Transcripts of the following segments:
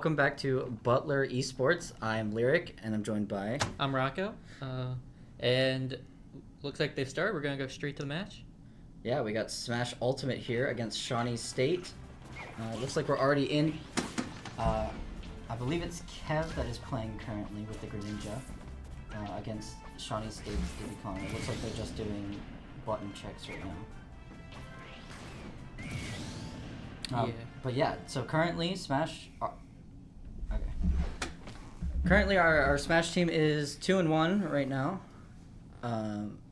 Welcome back to Butler Esports. I'm Lyric, and I'm joined by... I'm Rocco, and looks like they've started. We're going to go straight to the match. Yeah, we got Smash Ultimate here against Shawnee State. Looks like we're already in. I believe it's Kev that is playing currently with the Greninja against Shawnee State's Diddycon. It looks like they're just doing button checks right now. Yeah. But yeah, so currently Smash... Okay. Currently, our Smash team is 2-1 right now.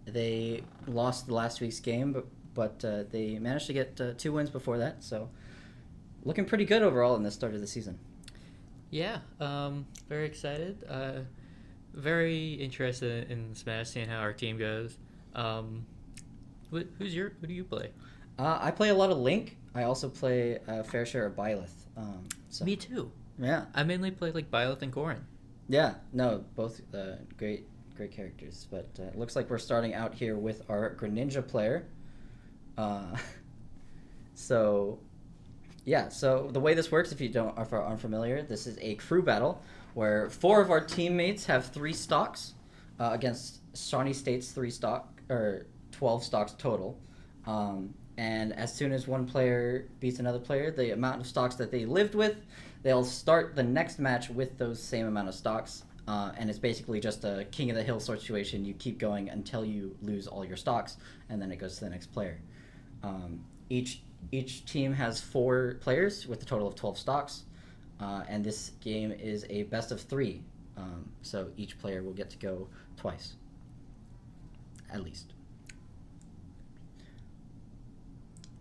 They lost the last week's game, but they managed to get 2 wins before that. So, looking pretty good overall in the start of the season. Yeah, very excited. Very interested in Smash, seeing how our team goes. Who do you play? I play a lot of Link. I also play a fair share of Byleth. Me too. Yeah. I mainly play like Byleth and Corrin. Yeah, no, both great characters. But it looks like we're starting out here with our Greninja player. So the way this works, if you are unfamiliar, this is a crew battle where 4 of our teammates have 3 stocks against Shawnee State's 12 stocks total. And as soon as one player beats another player, the amount of stocks that they lived with, they'll start the next match with those same amount of stocks. And it's basically just a king of the hill situation. You keep going until you lose all your stocks, and then it goes to the next player. Each team has 4 players with a total of 12 stocks. And this game is a best of 3. So each player will get to go twice, at least.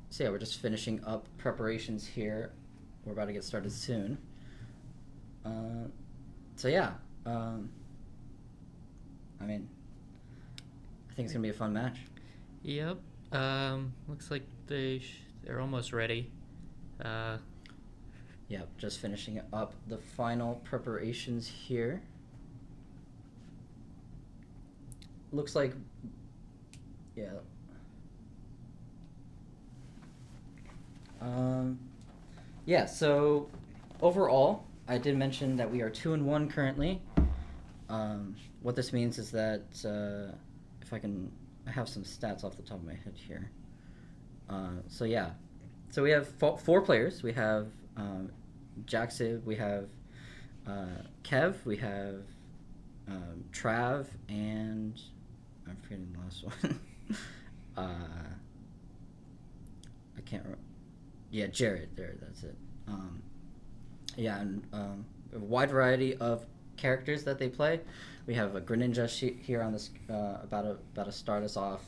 So yeah, we're just finishing up preparations here. We're about to get started soon. So yeah, I mean, I think it's gonna be a fun match. Yep. Looks like they're almost ready. Yeah, just finishing up the final preparations here. Looks like, yeah. Yeah, so overall, I did mention that we are 2-1 currently. What this means is that I have some stats off the top of my head here. So yeah, so we have 4 players. We have Jaxib, we have Kev, we have Trav, and I'm forgetting the last one. I can't remember. Yeah, Jared. That's it. Yeah, and a wide variety of characters that they play. We have a Greninja here on this about to start us off.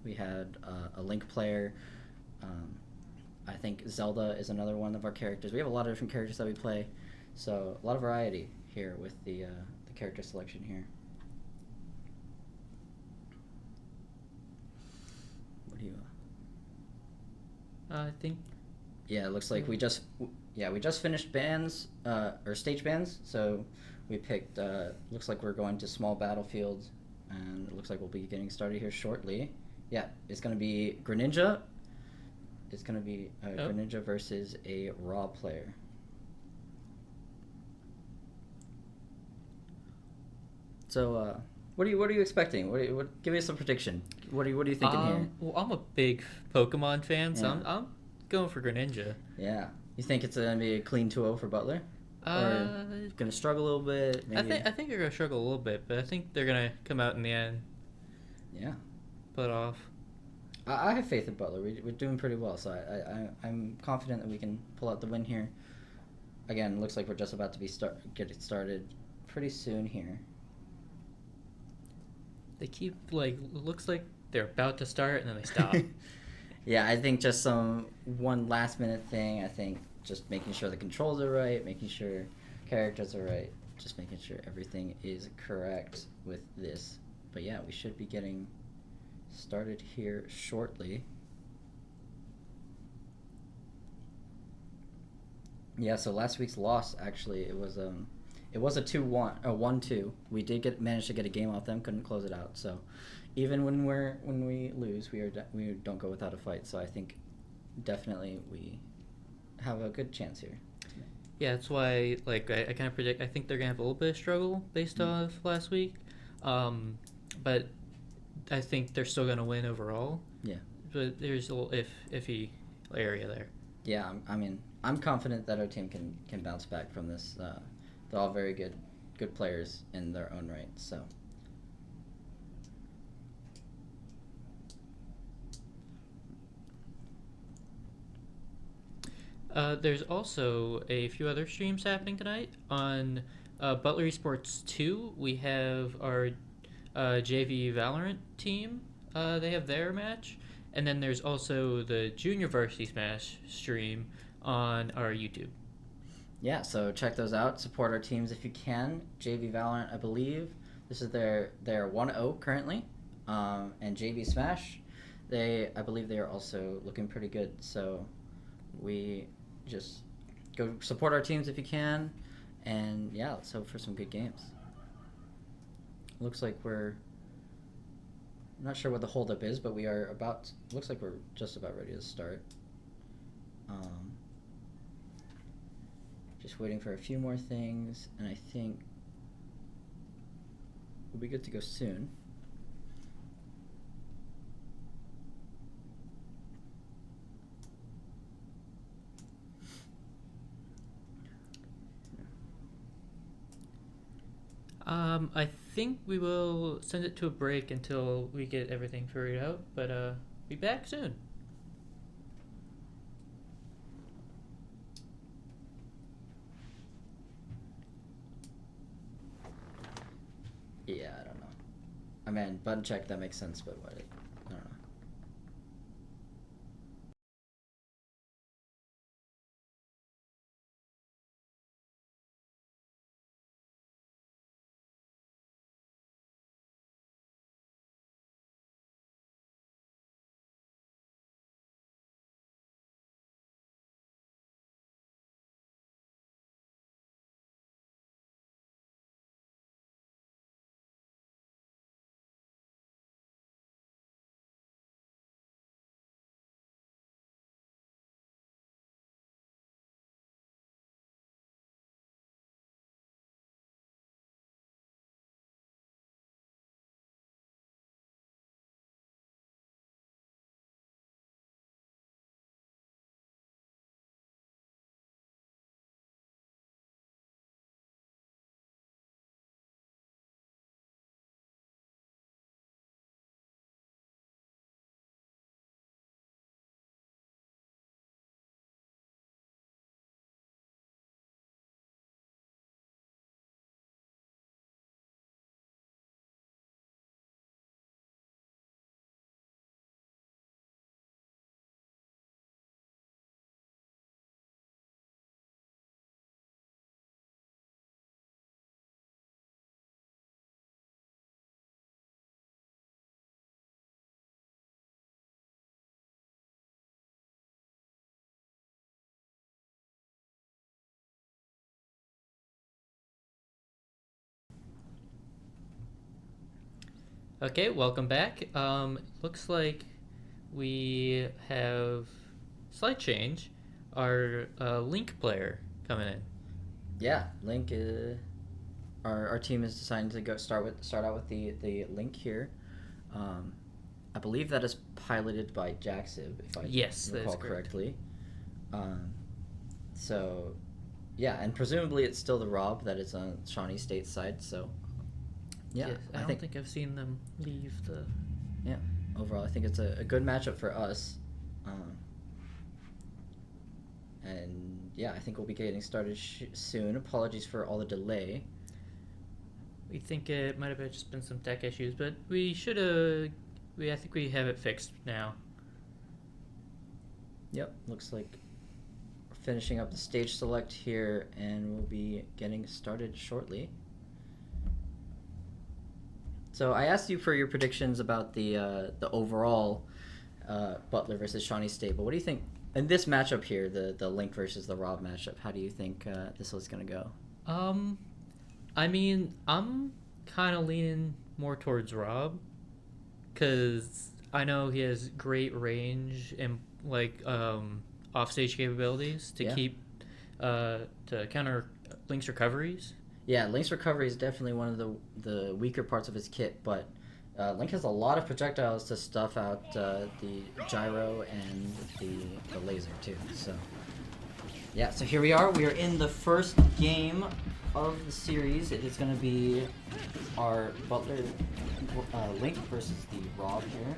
We had a Link player. I think Zelda is another one of our characters. We have a lot of different characters that we play, so a lot of variety here with the character selection here. What do you? I think. Yeah, it looks like we just finished bands or stage bands. So we picked. Looks like we're going to small battlefields, and it looks like we'll be getting started here shortly. Yeah, it's gonna be Greninja. It's gonna be Greninja versus a Raw player. So what are you expecting? Give me some prediction. What are you thinking here? Well, I'm a big Pokemon fan, so Yeah. I'm going for Greninja. Yeah, you think it's gonna be a clean 2-0 for Butler? Or gonna struggle a little bit? Maybe? I think they're gonna struggle a little bit, but I think they're gonna come out in the end. Yeah. Pull it off. I have faith in Butler. We're doing pretty well, so I'm confident that we can pull out the win here. Again, looks like we're just about to get it started pretty soon here. They keep looks like they're about to start and then they stop. Yeah, I think just one last minute thing. I think just making sure the controls are right, making sure characters are right, just making sure everything is correct with this. But yeah, we should be getting started here shortly. Yeah, so last week's loss, actually, it was a 2-1 or 1-2. We did manage to get a game off them, couldn't close it out. So even when we lose, we don't go without a fight. So I think definitely we have a good chance here. Yeah, that's why like I kind of predict. I think they're gonna have a little bit of struggle based Mm. off last week, um, but I think they're still gonna win overall. Yeah. But there's a little iffy area there. Yeah, I mean, I'm confident that our team can bounce back from this. They're all very good players in their own right. So There's also a few other streams happening tonight on Butler Esports 2. We have our JV Valorant team. They have their match, and then there's also the Junior Varsity Smash stream on our YouTube. yeah, so check those out. Support our teams if you can. JV Valorant, I believe this is their 1-0 currently, and JV Smash, I believe they are also looking pretty good. So we just go support our teams if you can, and yeah, let's hope for some good games. Looks like I'm not sure what the holdup is, but we are about. Looks like we're just about ready to start. Um, just waiting for a few more things, and I think we'll be good to go soon. I think we will send it to a break until we get everything figured out, but be back soon. Yeah, I don't know. I mean, button check, that makes sense, but what? I don't know. Okay, welcome back. Looks like we have slight change. Our Link player coming in. Yeah, Link. Our team is deciding to start out with the Link here. Um, I believe that is piloted by Jaxib, if I Yes, that is recall correct. correctly. Um, so, yeah, and presumably it's still the Rob that is on Shawnee State's side. So, yeah, Yes, I I don't think think I've seen them leave the. yeah, overall I think it's a good matchup for us. Um, and yeah, I think we'll be getting started soon. Apologies for all the delay. We think it might have just been some tech issues, but we should have. I think we have it fixed now. Yep, looks like we're finishing up the stage select here, and we'll be getting started shortly. So I asked you for your predictions about the overall Butler versus Shawnee State, but what do you think in this matchup here, the Link versus the Rob matchup? How do you think this is gonna go? Um, I mean, I'm kind of leaning more towards Rob because I know he has great range and like offstage capabilities to Yeah. keep to counter Link's recoveries. Yeah, Link's recovery is definitely one of the weaker parts of his kit, but Link has a lot of projectiles to stuff out the gyro and the laser too. So yeah, so here we are. We are in the first game of the series. It is going to be our Butler Link versus the Rob here.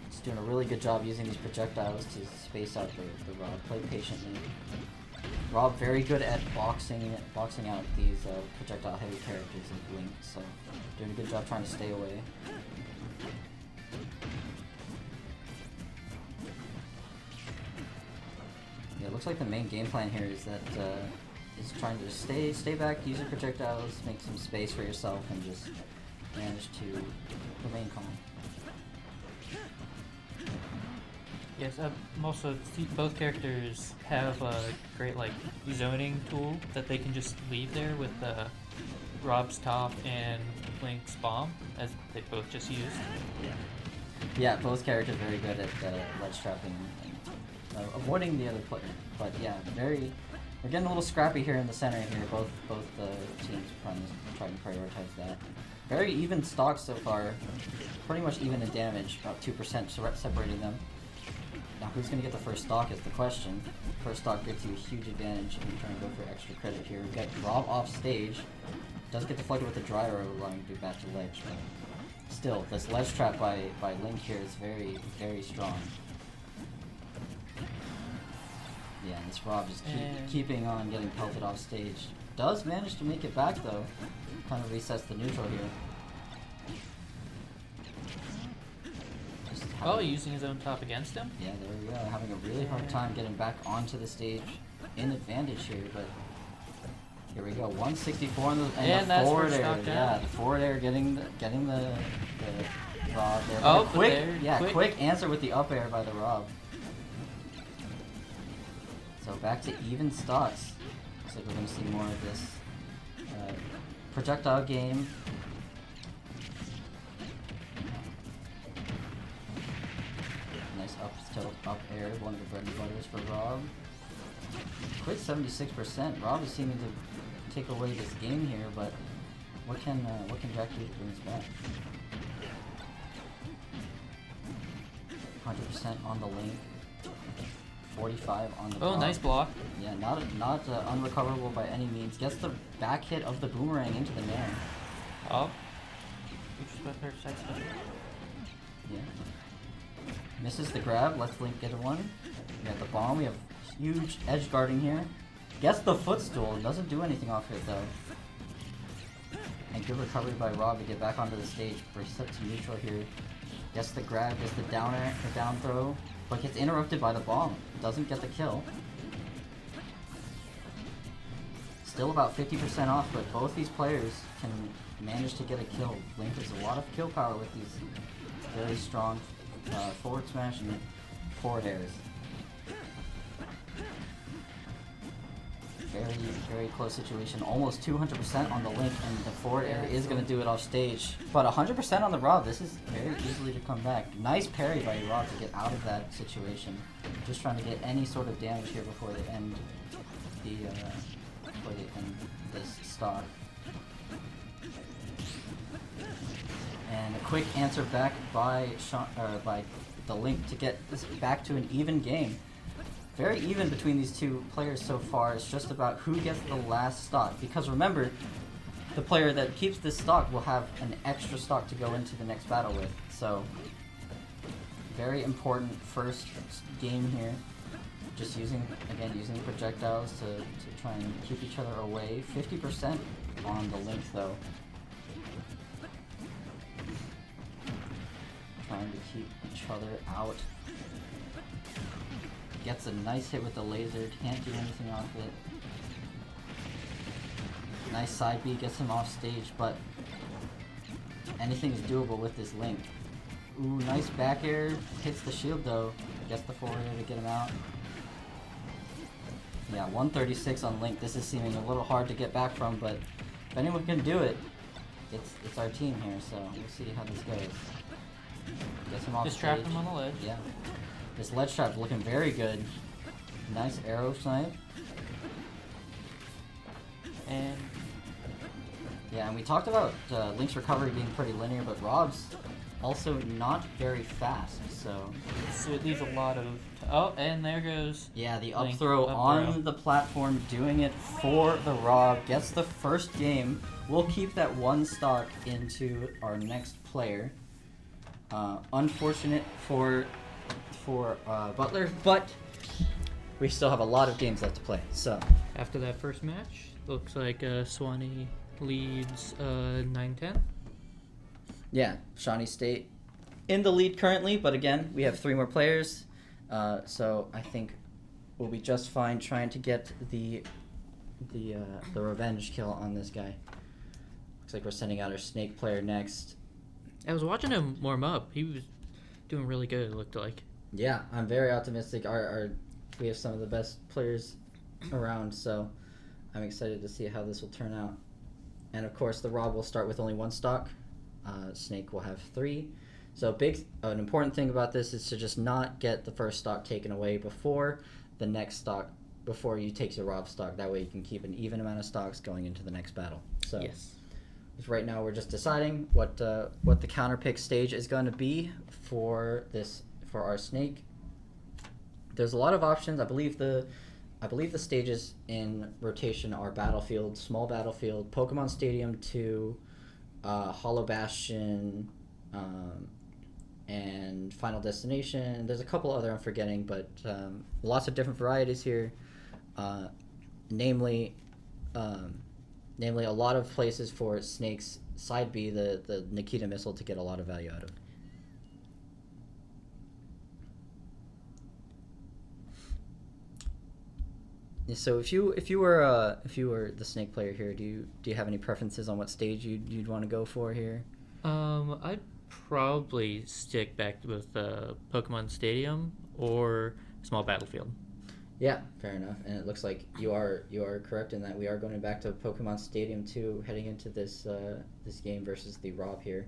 He's doing a really good job using these projectiles to space out the Rob. Play patiently. Rob very good at boxing out these projectile heavy characters like Link, so doing a good job trying to stay away. Yeah, it looks like the main game plan here is that is trying to just stay back, use your projectiles, make some space for yourself, and just manage to remain calm. Yes, both characters have a great zoning tool that they can just leave there with Rob's top and Link's bomb, as they both just used. Yeah, both characters very good at ledge trapping and avoiding the other player. But yeah, we're getting a little scrappy here in the center here. Both teams trying to prioritize that. Very even stocks so far, pretty much even in damage, about 2% separating them. Now who's going to get the first stock is the question. First stock gives you a huge advantage if you're trying to go for extra credit here. We got Rob off stage. Does get deflected with the gyro, allowing to do back to ledge, but still, this ledge trap by Link here is very, very strong. Yeah, and this Rob just keeping on getting pelted off stage. Does manage to make it back though. Kind of resets the neutral here. Using his own top against him? Yeah, there we go. Having a really hard time getting back onto the stage in advantage here, but here we go. 164 on the forward air. Yeah, the forward air getting the Rob there. Oh, quick answer with the up air by the Rob. So back to even stocks. Looks like we're going to see more of this projectile game. Nice up tilt, up air, one of the bread and butters for Rob. Quick 76%. Rob is seeming to take away this game here, but what can Jack do to bring us back? 100% on the Link. 45 on the Oh, Rob. nice block. Yeah, not unrecoverable by any means. Gets the back hit of the boomerang into the nair. Oh. Yeah. Misses the grab, lets Link get one. We got the bomb, we have huge edge guarding here. Gets the footstool, doesn't do anything off it though. And good recovery by Rob to get back onto the stage. Reset to neutral here. Gets the grab, gets the down air, the down throw, but gets interrupted by the bomb. Doesn't get the kill. Still about 50% off, but both these players can manage to get a kill. Link has a lot of kill power with these very strong forward smash and forward airs. Very, very close situation. Almost 200% on the Link, and the forward air is going to do it off stage. But 100% on the Rob. This is very easily to come back. Nice parry by Rob to get out of that situation. Just trying to get any sort of damage here before they end this stock. And a quick answer back by the Link to get this back to an even game. Very even between these two players so far. It's just about who gets the last stock. Because remember, the player that keeps this stock will have an extra stock to go into the next battle with. So, very important first game here. Just using projectiles to try and keep each other away. 50% on the Link though. Trying to keep each other out. Gets a nice hit with the laser, can't do anything off it. Nice side B, gets him off stage, but anything is doable with this Link. Ooh, nice back air, hits the shield though. Gets the forward air to get him out. Yeah, 136 on Link. This is seeming a little hard to get back from, but if anyone can do it, it's our team here, so we'll see how this goes. Gets him off Just stage. trapped him on the ledge. Yeah. This ledge trap looking very good. Nice arrow snipe. And Yeah, and we talked about Link's recovery being pretty linear, but Rob's also not very fast, so it leaves a lot of... Oh, and there goes... yeah, the up Link, throw up on throw. the platform, doing it for the Rob, gets the first game. We'll keep that one stock into our next player. Unfortunate for Butler, but we still have a lot of games left to play, so... After that first match, looks like Shawnee leads 9-10. Yeah, Shawnee State in the lead currently, but again, we have 3 more players, so I think we'll be just fine trying to get the revenge kill on this guy. Looks like we're sending out our Snake player next. I was watching him warm up. He was doing really good, it looked like. Yeah, I'm very optimistic. We have some of the best players around, so I'm excited to see how this will turn out. And of course, the Rob will start with only 1 stock. Snake will have 3. So an important thing about this is to just not get the first stock taken away before the next stock, before you take your Rob stock. That way you can keep an even amount of stocks going into the next battle. So Yes. right now we're just deciding what the counter pick stage is going to be for our Snake. There's a lot of options. I believe the stages in rotation are Battlefield, Small Battlefield, Pokemon Stadium 2, Hollow Bastion, and Final Destination. There's a couple other I'm forgetting, but lots of different varieties here. Namely, a lot of places for Snake's side B, the Nikita missile, to get a lot of value out of. So if you were the Snake player here, do you have any preferences on what stage you'd want to go for here? I'd probably stick back with Pokemon Stadium or Small Battlefield. Yeah, fair enough. And it looks like you are correct in that we are going back to Pokemon Stadium 2 heading into this game versus the Rob here.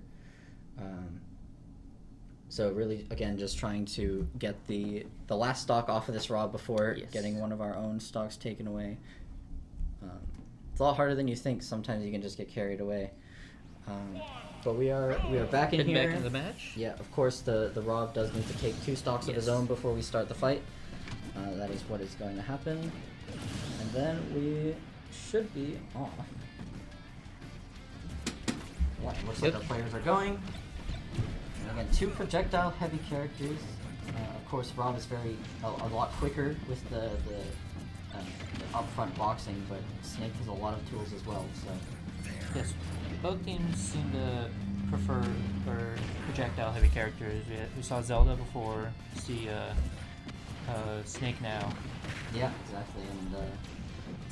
So really, again, just trying to get the last stock off of this Rob before getting one of our own stocks taken away. It's a lot harder than you think. Sometimes you can just get carried away. But we are back in here. Back in the match. Yeah, of course the Rob does need to take 2 stocks of his own before we start the fight. That is what is going to happen. And then we should be off. Yeah, it looks like our players are going. And again, 2 projectile-heavy characters. Of course, Rob is a lot quicker with the upfront boxing, but Snake has a lot of tools as well. So Yes, both teams seem to prefer projectile-heavy characters. We saw Zelda before. See Snake now. yeah, exactly, and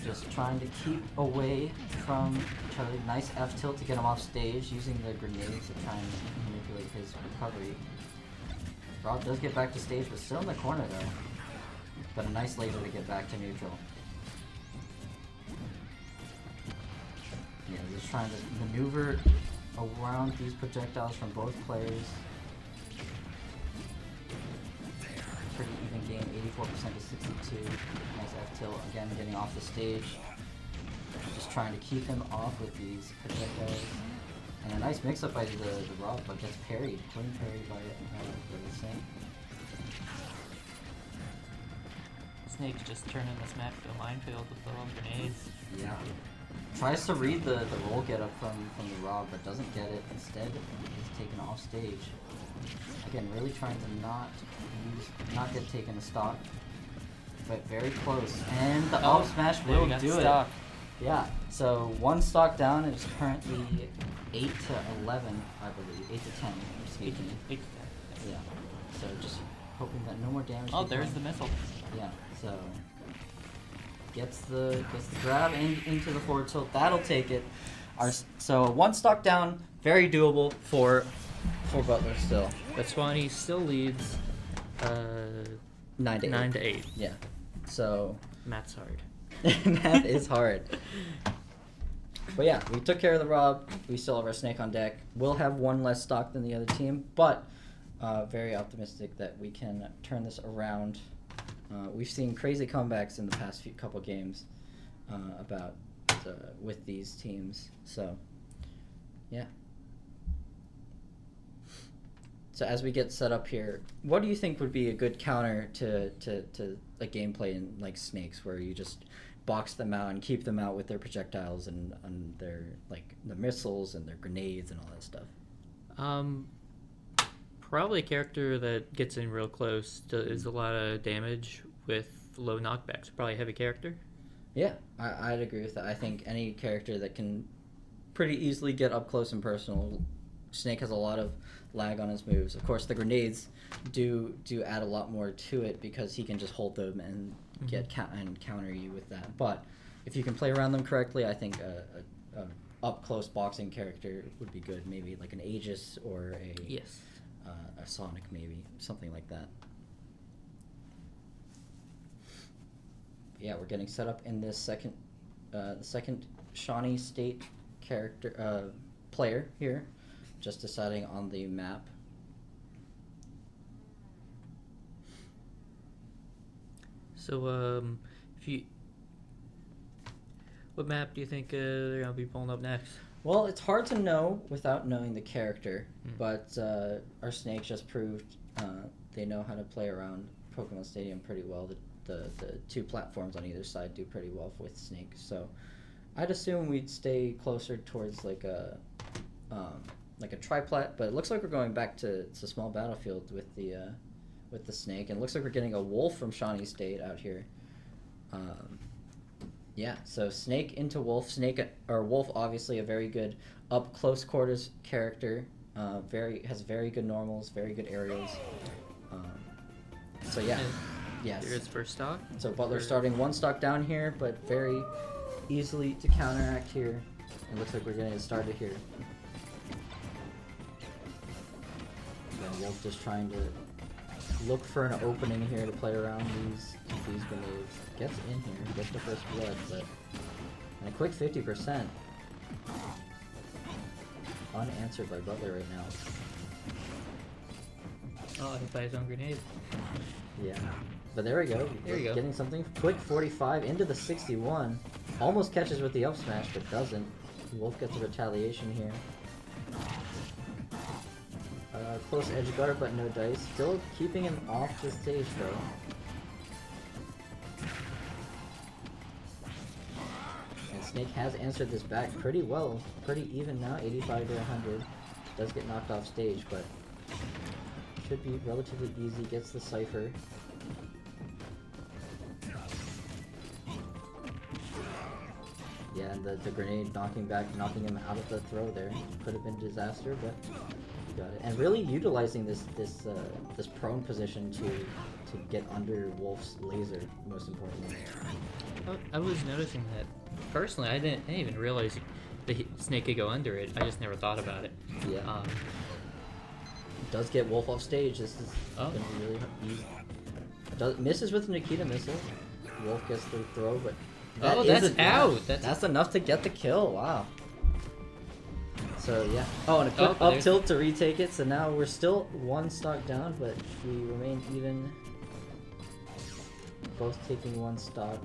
just trying to keep away from Charlie. Nice F tilt to get him off stage, using the grenades to try and manipulate his recovery. Rob does get back to stage, but still in the corner though. But a nice laser to get back to neutral. Yeah, just trying to maneuver around these projectiles from both players. Pretty even game, 84% to 62. Nice F tilt, again getting off the stage. Just trying to keep him off with these projectiles. And a nice mix up by the Rob, but gets parried, clean parried by the Snake. Snake's just turning this map to a minefield with the long grenades. Yeah. Tries to read the roll get up from the Rob, but doesn't get it. Instead, is taken off stage. Again, really trying to not get taken a stock, but very close. And the up smash will do it. Yeah. So 1 stock down, and it's currently 8 to 11, I believe. 8 to 10. Excuse me. 8 to 10. Yeah. So just hoping that no more damage. Oh, there's the missile. Yeah. So gets the grab into the forward tilt. That'll take it. So 1 stock down, very doable for Butler still. But Shawnee still leads 9 to 8. Yeah. So Math's hard. math is hard. But yeah, we took care of the Rob. We still have our Snake on deck. We'll have 1 less stock than the other team, but very optimistic that we can turn this around. We've seen crazy comebacks in the past couple games about with these teams. So, yeah. So as we get set up here, what do you think would be a good counter to a gameplay in like Snakes, where you just box them out and keep them out with their projectiles and their like the missiles and their grenades and all that stuff? Probably a character that gets in real close, does a lot of damage with low knockbacks. Probably a heavy character. Yeah, I'd agree with that. I think any character that can pretty easily get up close and personal. Snake has a lot of lag on his moves. Of course, the grenades do add a lot more to it because he can just hold them and and counter you with that. But if you can play around them correctly, I think a up close boxing character would be good. Maybe like an Aegis or a Sonic, maybe something like that. Yeah, we're getting set up in this the second Shawnee State character player here. Just deciding on the map. So, what map do you think they're gonna be pulling up next? Well, it's hard to know without knowing the character, but our Snake just proved they know how to play around Pokemon Stadium pretty well. The two platforms on either side do pretty well with Snake, so I'd assume we'd stay closer towards like a triplat, but it looks like we're going back to small battlefield with the Snake, and it looks like we're getting a Wolf from Shawnee State out here. Yeah, so Snake into Wolf. Wolf, obviously a very good up close quarters character. Has very good normals, very good aerials. So yeah, yes. Here's first stock. So Butler starting one stock down here, but very easily to counteract here. It looks like we're getting it started here. Wolf just trying to look for an opening here to play around these grenades. Gets in here, gets the first blood, but and a quick 50%. Unanswered by Butler right now. Oh, he by his own grenade. Yeah, but there we go. There you go. Getting something quick 45 into the 61. Almost catches with the up smash, but doesn't. Wolf gets a retaliation here. Close edge guard, but no dice. Still keeping him off the stage, though. And Snake has answered this back pretty well. Pretty even now, 85 to 100. Does get knocked off stage, but should be relatively easy. Gets the Cypher. Yeah, and the grenade knocking him out of the throw there. Could have been a disaster, but he got it. And really utilizing this prone position to get under Wolf's laser, most importantly. I was noticing that personally. I didn't even realize the Snake could go under it. I just never thought about it. Yeah. Does get Wolf off stage. This is going to be really easy. Misses with the Nikita missile. Wolf gets the throw, but that's out. That's enough to get the kill. Wow. So yeah. Oh, and a quick up tilt to retake it. So now we're still one stock down, but we remain even. Both taking one stock.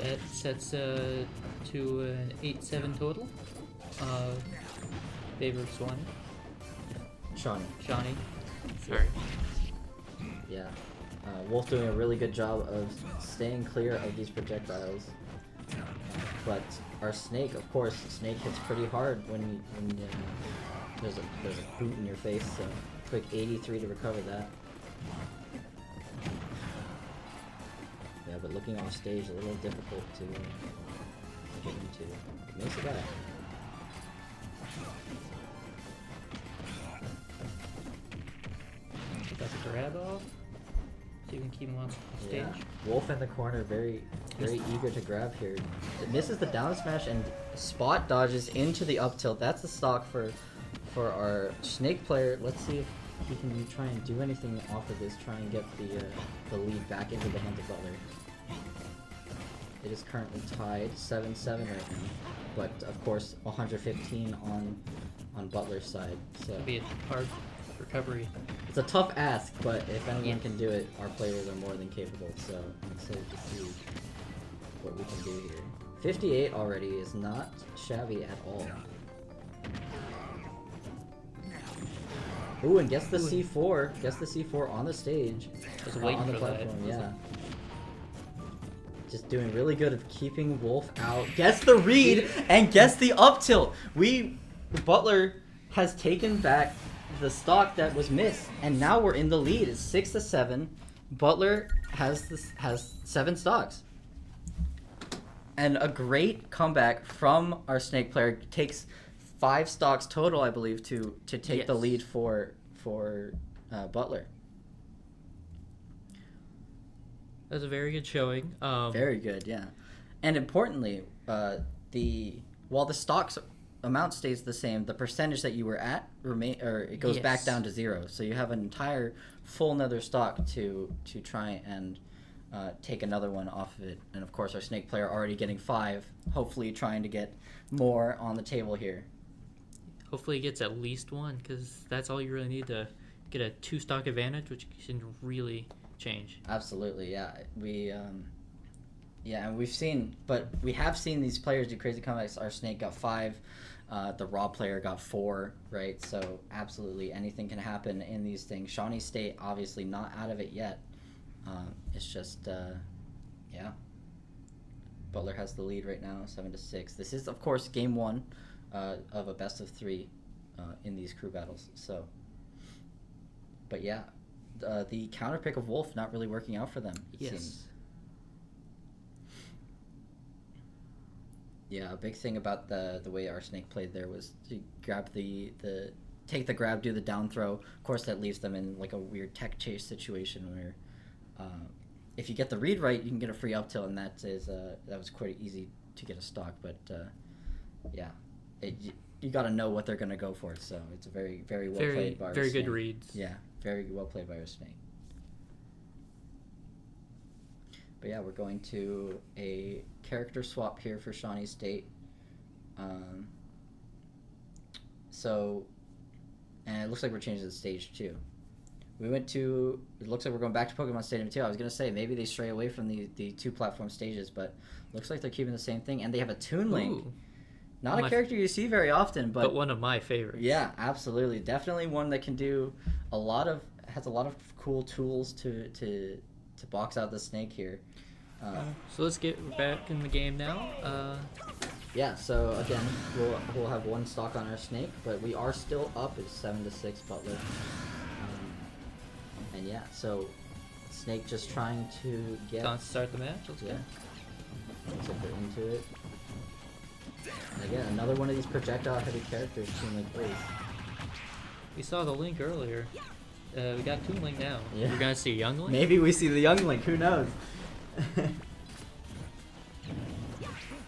That sets to an 8-7 total. Favor Shawnee. Shawnee. Sorry. Yeah. Wolf doing a really good job of staying clear of these projectiles. But our Snake, of course, Snake hits pretty hard when there's a boot in your face. So quick 83 to recover that. Yeah, but looking off stage a little difficult to get into. Makes it back. That's a grab off. So you can keep him on stage. Yeah. Wolf in the corner, very eager to grab here. It misses the down smash and spot dodges into the up tilt. That's the stock for our Snake player. Let's see if he can try and do anything off of this. Try and get the lead back into the hands of Butler. It is currently tied 7-7 right now, but of course 115 on Butler's side. So it'll be a hard recovery. It's a tough ask, but if anyone can do it, our players are more than capable. So I'm excited to see what we can do here. 58 already is not shabby at all. Ooh, and gets the C4. Gets the C4 on the stage. Just waiting on the for platform, that. yeah. Just doing really good of keeping Wolf out. Gets the read and gets the up tilt. Butler has taken back the stock that was missed, and now we're in the lead. It's 6-7. Butler has 7 stocks. And a great comeback from our Snake player. Takes 5 stocks total, I believe, to take the lead for Butler. That's a very good showing. Very good, yeah. And importantly, while the stocks amount stays the same, the percentage that you were at it goes back down to 0. So you have an entire full nether stock to try and take another one off of it. And of course, our Snake player already getting 5, hopefully trying to get more on the table here. Hopefully he gets at least 1, because that's all you really need to get a 2 stock advantage, which can really change. Absolutely, yeah. And we have seen these players do crazy comebacks. Our Snake got 5, the Raw player got 4, right? So absolutely anything can happen in these things. Shawnee State obviously not out of it yet. It's just, Butler has the lead right now, 7-6. This is, of course, game 1 of a best of 3 in these crew battles. So, but yeah, the counter pick of Wolf not really working out for them. It seems. Yeah, a big thing about the way our Snake played there was to grab take the grab, do the down throw. Of course, that leaves them in like a weird tech chase situation where if you get the read right, you can get a free up tilt, and that was quite easy to get a stock. But you got to know what they're going to go for. So it's a very, very well played by our very Snake. good reads. Yeah, very well played by our Snake. But yeah, we're going to a character swap here for Shawnee State. And it looks like we're changing the stage too. It looks like we're going back to Pokemon Stadium 2. I was going to say, maybe they stray away from the 2 platform stages, but looks like they're keeping the same thing. And they have a Toon Link. Ooh. Not a character you see very often, but one of my favorites. Yeah, absolutely. Definitely one that can do has a lot of cool tools to box out the Snake here. So let's get back in the game now. Yeah, so again, we'll have 1 stock on our Snake, but we are still up. It's 7-6 Butler. And yeah, so Snake just trying to get... Time to start the match. Let's go. Let's get into it. And again, another one of these projectile-heavy characters, Toon Link is. We saw the Link earlier. We got Toon Link now. Yeah. We're gonna see Young Link? Maybe we see the Young Link, who knows? But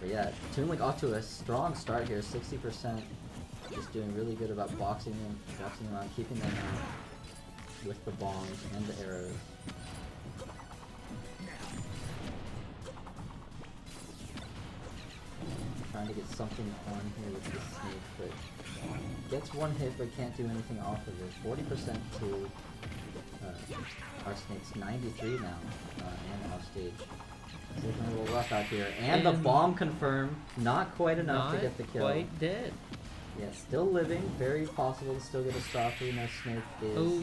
yeah, Toon Link off to a strong start here, 60%. Just doing really good about boxing them out, keeping them out with the bombs and the arrows. Trying to get something on here with this Snake, but gets 1 hit but can't do anything off of it. 40% to our Snake's 93 now, and off stage. Taking a little rough out here, and the bomb confirmed. Not quite enough to get the kill. Quite dead. Yeah, still living. Very possible to still get a stop. Even though Snake is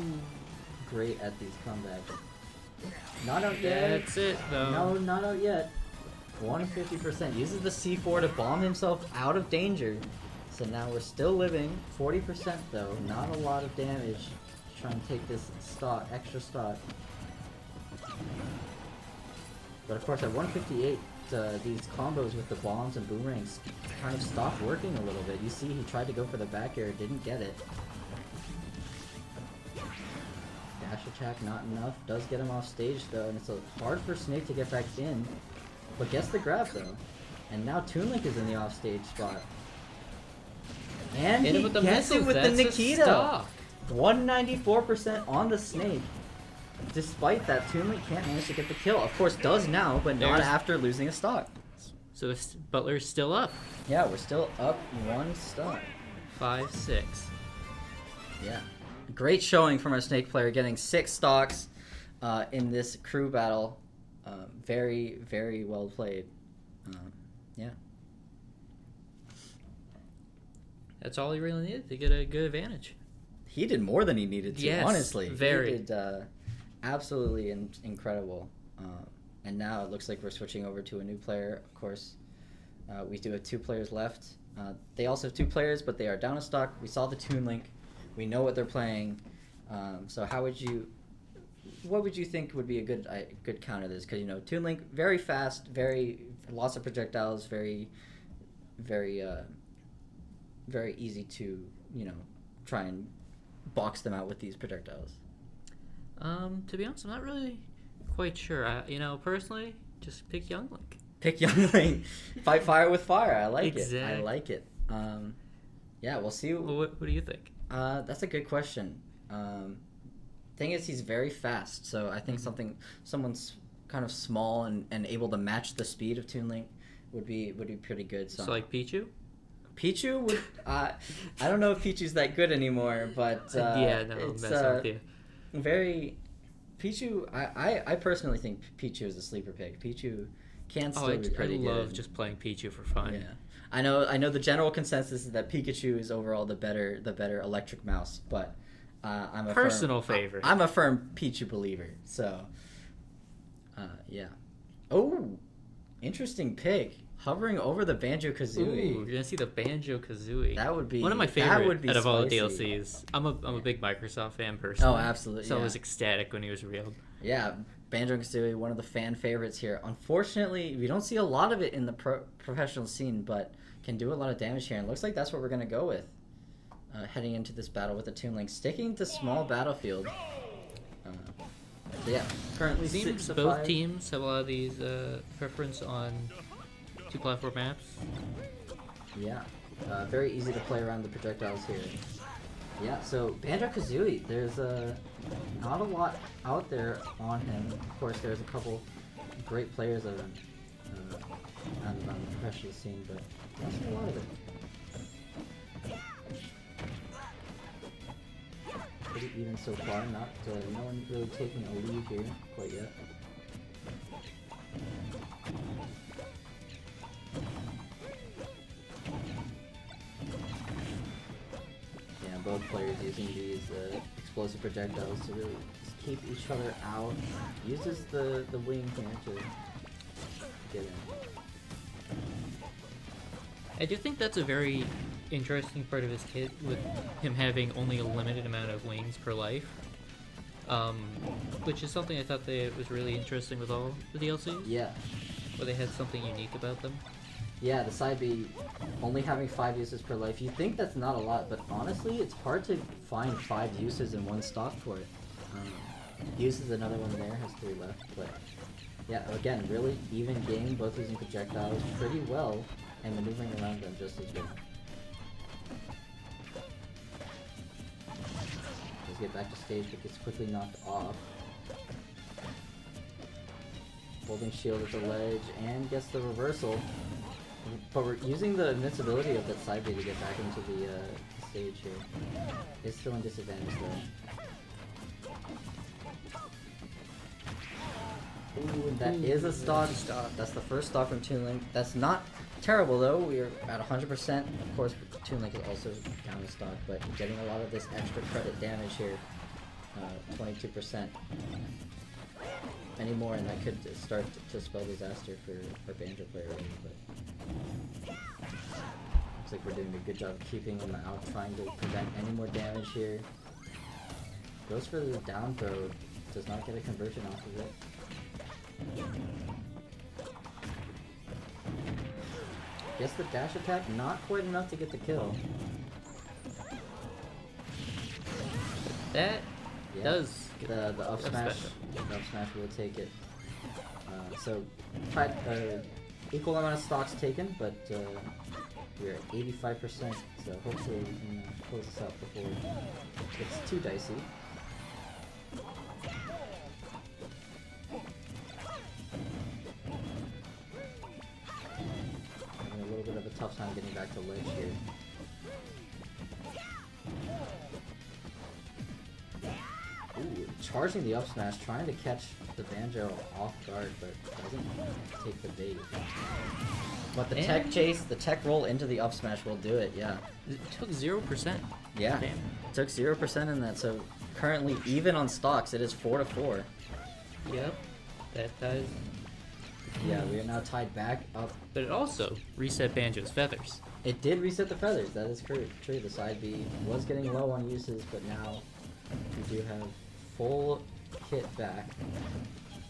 great at these comebacks. Not out yet. That's it, though. No, not out yet. 150%. Uses the C4 to bomb himself out of danger. So now we're still living. 40% though. Not a lot of damage. Trying to take this extra stock. But of course at 158, these combos with the bombs and boomerangs kind of stopped working a little bit. You see he tried to go for the back air, didn't get it. Dash attack, not enough. Does get him off stage though, and it's hard for Snake to get back in. But gets the grab though. And now Toon Link is in the off stage spot. And he gets it with the Nikita! 194% on the Snake. Despite that, Toon Link can't manage to get the kill. Of course, does now, but not after losing a stock. So this Butler's still up. Yeah, we're still up 1 stock. 5-6. Yeah. Great showing from our Snake player, getting 6 stocks in this crew battle. Very, very well played. Yeah. That's all he really needed to get a good advantage. He did more than he needed to, Yes, honestly. very. He did absolutely incredible. And now it looks like we're switching over to a new player, of course. We do have 2 players left. They also have 2 players, but they are down a stock. We saw the Toon Link. We know what they're playing. So what would you think would be a good counter to this? Because, Toon Link, very fast, lots of projectiles, very, very, very easy to, try and box them out with these projectiles. To be honest, I'm not really quite sure. Personally, just pick Young Link. Pick Young Link. Fight fire with fire. I like it. I Exactly. like it. Yeah, we'll see. Well, what do you think? That's a good question. Thing is, he's very fast, so I think someone's kind of small and able to match the speed of Toon Link would be pretty good. So like Pichu? Pichu would. I don't know if Pichu's that good anymore, but Yeah, no, it's messing with you. very. Pichu, I personally think Pichu is a sleeper pick. Pichu can still be pretty good. I love just playing Pichu for fun. Yeah, I know. The general consensus is that Pikachu is overall the better electric mouse, but I'm a personal favorite. I'm a firm Pichu believer. So, yeah. Oh, interesting pick. Hovering over the Banjo-Kazooie. Ooh, you're gonna see the Banjo-Kazooie. That would be one of my favorite that would be out of all the spicy. DLCs. I'm a big Microsoft fan personally. Oh, absolutely. So I yeah. was ecstatic when he was revealed. Yeah, Banjo-Kazooie, one of the fan favorites here. Unfortunately, we don't see a lot of it in the professional scene, but can do a lot of damage here. And it looks like that's what we're going to go with heading into this battle with the Toon Link. Sticking to small battlefield. So yeah, currently Seems 6 both 5. teams have a lot of these preference on 2 platform maps. Yeah, very easy to play around the projectiles here. Yeah, so Banjo-Kazooie, there's not a lot out there on him. Of course, there's a couple great players of him on the professional scene, but not a lot of it. Pretty even so far, no one really taking a lead here quite yet. Yeah, both players using these explosive projectiles to really just keep each other out. Uses the wing here to get in. I do think that's a very interesting part of his kit, with him having only a limited amount of wings per life. Which is something I thought that was really interesting with all the DLCs. Yeah. Where they had something unique about them. Yeah, the side B only having 5 uses per life. You think that's not a lot, but honestly, it's hard to find 5 uses in one stock for it. Uses another one there, has 3 left, but yeah, again, really even game, both using projectiles pretty well and maneuvering around them just as well. Let's get back to stage, but gets quickly knocked off. Holding shield at the ledge and gets the reversal. But we're using the invincibility of that side B to get back into the stage here. It's still in disadvantage though. Ooh, and that is a stock. That's the first stock from Toon Link. That's not terrible though. We're at 100%. Of course, Toon Link is also down a stock, but getting a lot of this extra credit damage here. 22%. Any more, and that could start to spell disaster for Banjo player. But looks like we're doing a good job of keeping him out, trying to prevent any more damage here. Goes for the down throw, does not get a conversion off of it. Guess the dash attack, not quite enough to get the kill. That does the up smash. The up smash will take it. So equal amount of stocks taken, but we're at 85%. So hopefully we can close this out before it's too dicey. Having a little bit of a tough time getting back to ledge here. charging the up smash, trying to catch the Banjo off guard, but doesn't take the bait. But the tech chase, the tech roll into the up smash will do it, yeah. It took 0%. Yeah, Damn. took 0% in that, so currently even on stocks, it is 4-4. Yep, that ties. Yeah, we are now tied back up. But it also reset Banjo's feathers. It did reset the feathers, that is true. The side B was getting low on uses, but now we do have full kit back.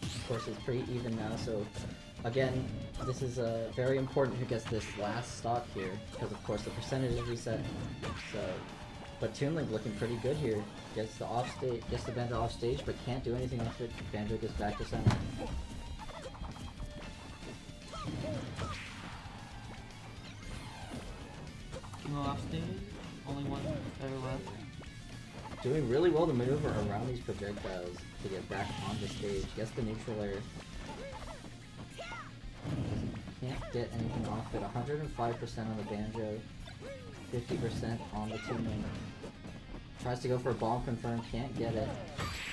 Of course, it's pretty even now, so again, this is very important who gets this last stock here, because of course the percentage is reset. So, but Toon Link looking pretty good here. Gets the off stage, gets the Banjo off stage, but can't do anything off it. Banjo gets back to center. Off stage, only one player left. Doing really well to maneuver around these projectiles to get back on the stage. Gets the neutral air. Can't get anything off it. 105% on the Banjo, 50% on the Toon Link. Tries to go for a bomb confirm, can't get it.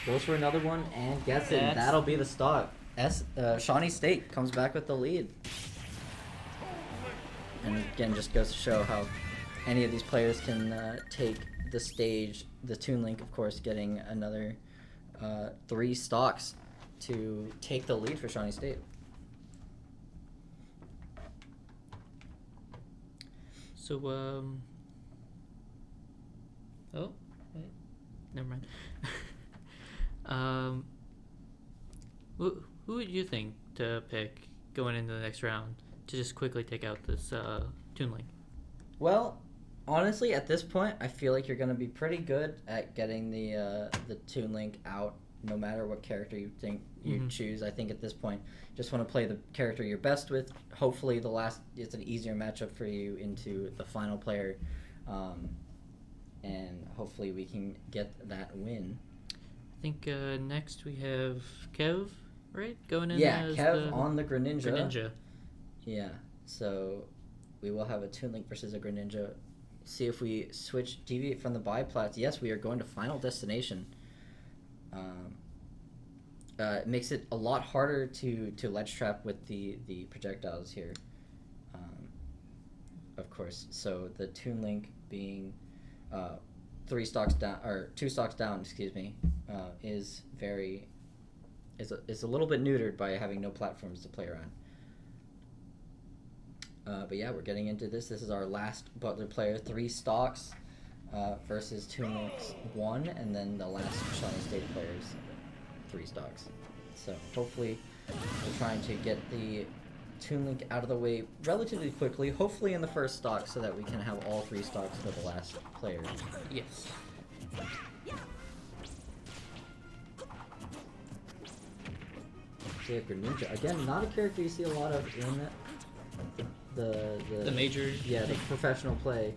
Goes for another one and gets it. That'll be the stock. Shawnee State comes back with the lead. And again, just goes to show how any of these players can take the stage. The Toon Link, of course, getting another 3 stocks to take the lead for Shawnee State. So, oh, wait, never mind. Who would you think to pick going into the next round to just quickly take out this Toon Link? Well, honestly, at this point, I feel like you're going to be pretty good at getting the Toon Link out, no matter what character you think you choose. I think at this point, just want to play the character you're best with. Hopefully, it's an easier matchup for you into the final player, and hopefully we can get that win. I think next we have Kev, right? Going in Yeah, as Kev on the Greninja. Greninja. Yeah, so we will have a Toon Link versus a Greninja. See if we deviate from the biplats. Yes, we are going to Final Destination. It makes it a lot harder to ledge trap with the projectiles here. Of course, so the Toon Link being 2 stocks down, excuse me, is a little bit neutered by having no platforms to play around. But yeah, we're getting into this. This is our last Butler player, 3 stocks versus Toon Link's 1, and then the last Shawnee State players, 3 stocks. So hopefully we're trying to get the Toon Link out of the way relatively quickly, hopefully in the first stock, so that we can have all 3 stocks for the last player. Yes. We have Greninja. Again, not a character you see a lot of in the major, yeah, the professional play,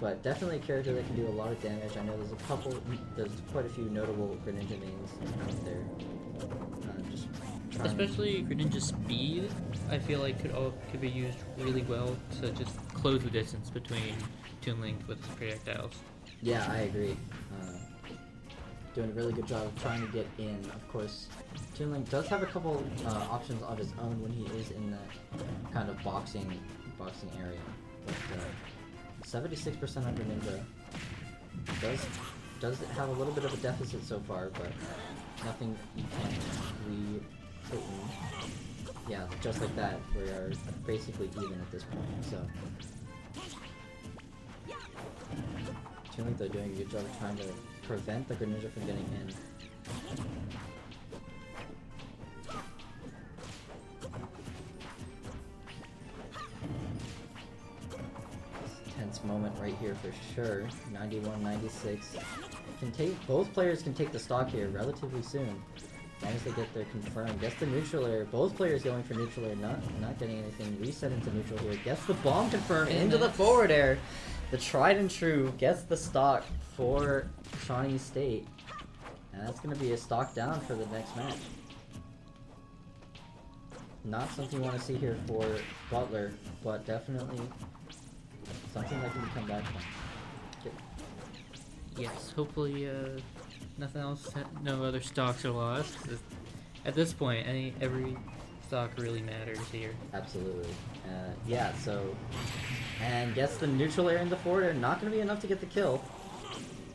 but definitely a character that can do a lot of damage. I know there's quite a few notable Greninja mains out there. Especially Greninja's speed, I feel like could be used really well to just close the distance between Toon Link with his projectiles. Yeah, I agree. Doing a really good job of trying to get in. Of course, Toon Link does have a couple options of his own when he is in that kind of boxing area. But 76% on Greninja does have a little bit of a deficit so far, but nothing you can't re-hit in. Yeah, just like that, we are basically even at this point. So Toon Link, though, doing a good job of trying to prevent the Greninja from getting in. Tense moment right here for sure. 91-96. Both players can take the stock here relatively soon. As long as they get their confirm. Gets the neutral air. Both players going for neutral air, not getting anything. Reset into neutral here. Gets the bomb confirm into the forward air. The tried and true gets the stock for Shawnee State. And that's going to be a stock down for the next match. Not something you want to see here for Butler, but definitely something that can come back from. Yes, hopefully nothing else. No other stocks are lost. At this point, every stock really matters here. Absolutely. Yeah. So, and gets the neutral air into forward air. Not going to be enough to get the kill.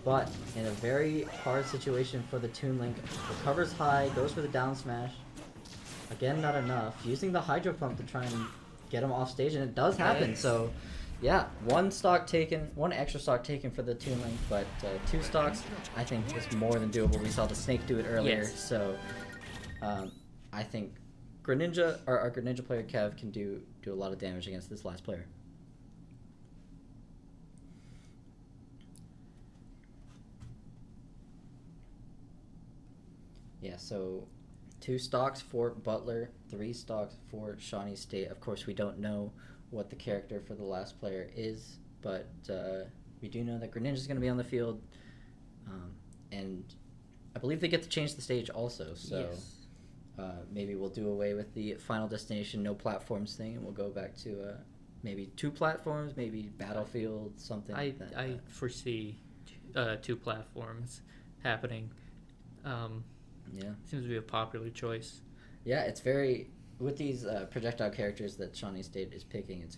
But in a very hard situation for the Toon Link, recovers high, goes for the down smash. Again, not enough. Using the Hydro Pump to try and get him off stage, and it does happen. So, yeah, one extra stock taken for the Toon Link, but 2 stocks I think is more than doable. We saw the Snake do it earlier, yes. So I think Greninja, or our Greninja player Kev, can do a lot of damage against this last player. Yeah, so 2 stocks for Butler, 3 stocks for Shawnee State. Of course, we don't know what the character for the last player is, but we do know that Greninja is going to be on the field, and I believe they get to change the stage also. So yes. Maybe we'll do away with the Final Destination no platforms thing, and we'll go back to maybe 2 platforms, maybe Battlefield, something like that. I foresee 2 platforms happening. Yeah, seems to be a popular choice. Yeah, it's very, with these projectile characters that Shawnee State is picking. It's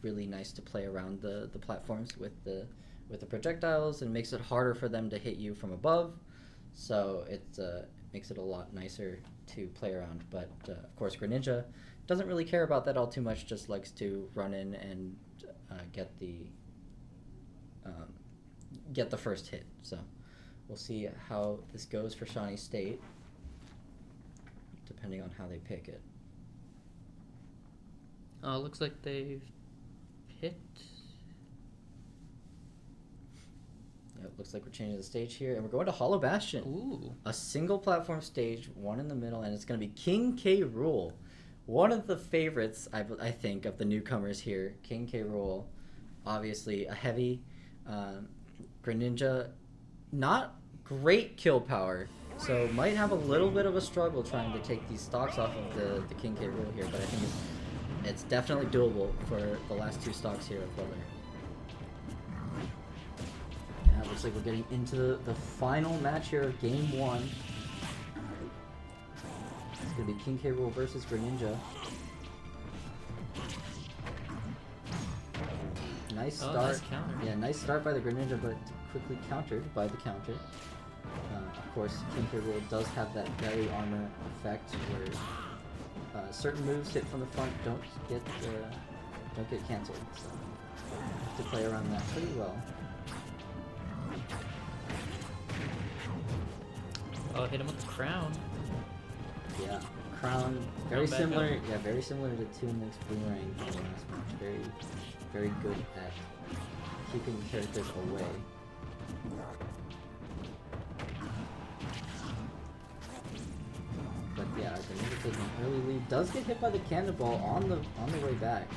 really nice to play around the platforms with the projectiles, and makes it harder for them to hit you from above. So it makes it a lot nicer to play around. But of course, Greninja doesn't really care about that all too much. Just likes to run in and get the first hit. So we'll see how this goes for Shawnee State, depending on how they pick it. Looks like they've picked. It looks like we're changing the stage here, and we're going to Hollow Bastion. Ooh. A single platform stage, 1 in the middle, and it's going to be King K. Rool. One of the favorites, I think, of the newcomers here. King K. Rool, obviously a heavy Greninja. Not great kill power, so might have a little bit of a struggle trying to take these stocks off of the King K. Rool here, but I think it's definitely doable for the last 2 stocks here of Butler. Yeah, it looks like we're getting into the final match here of Game 1. It's going to be King K. Rool versus Greninja. Nice start. Nice counter. Yeah, nice start by the Greninja, but quickly countered by the counter. Of course, King K. Rool does have that belly armor effect where certain moves hit from the front don't get cancelled. So you have to play around that pretty well. Oh, hit him with the crown. Yeah, crown very similar. Yeah, very similar to Toon Link's boomerang from the last match. Very, very good at keeping characters away. But yeah, Greninja taking an early lead. Does get hit by the cannonball on the way back,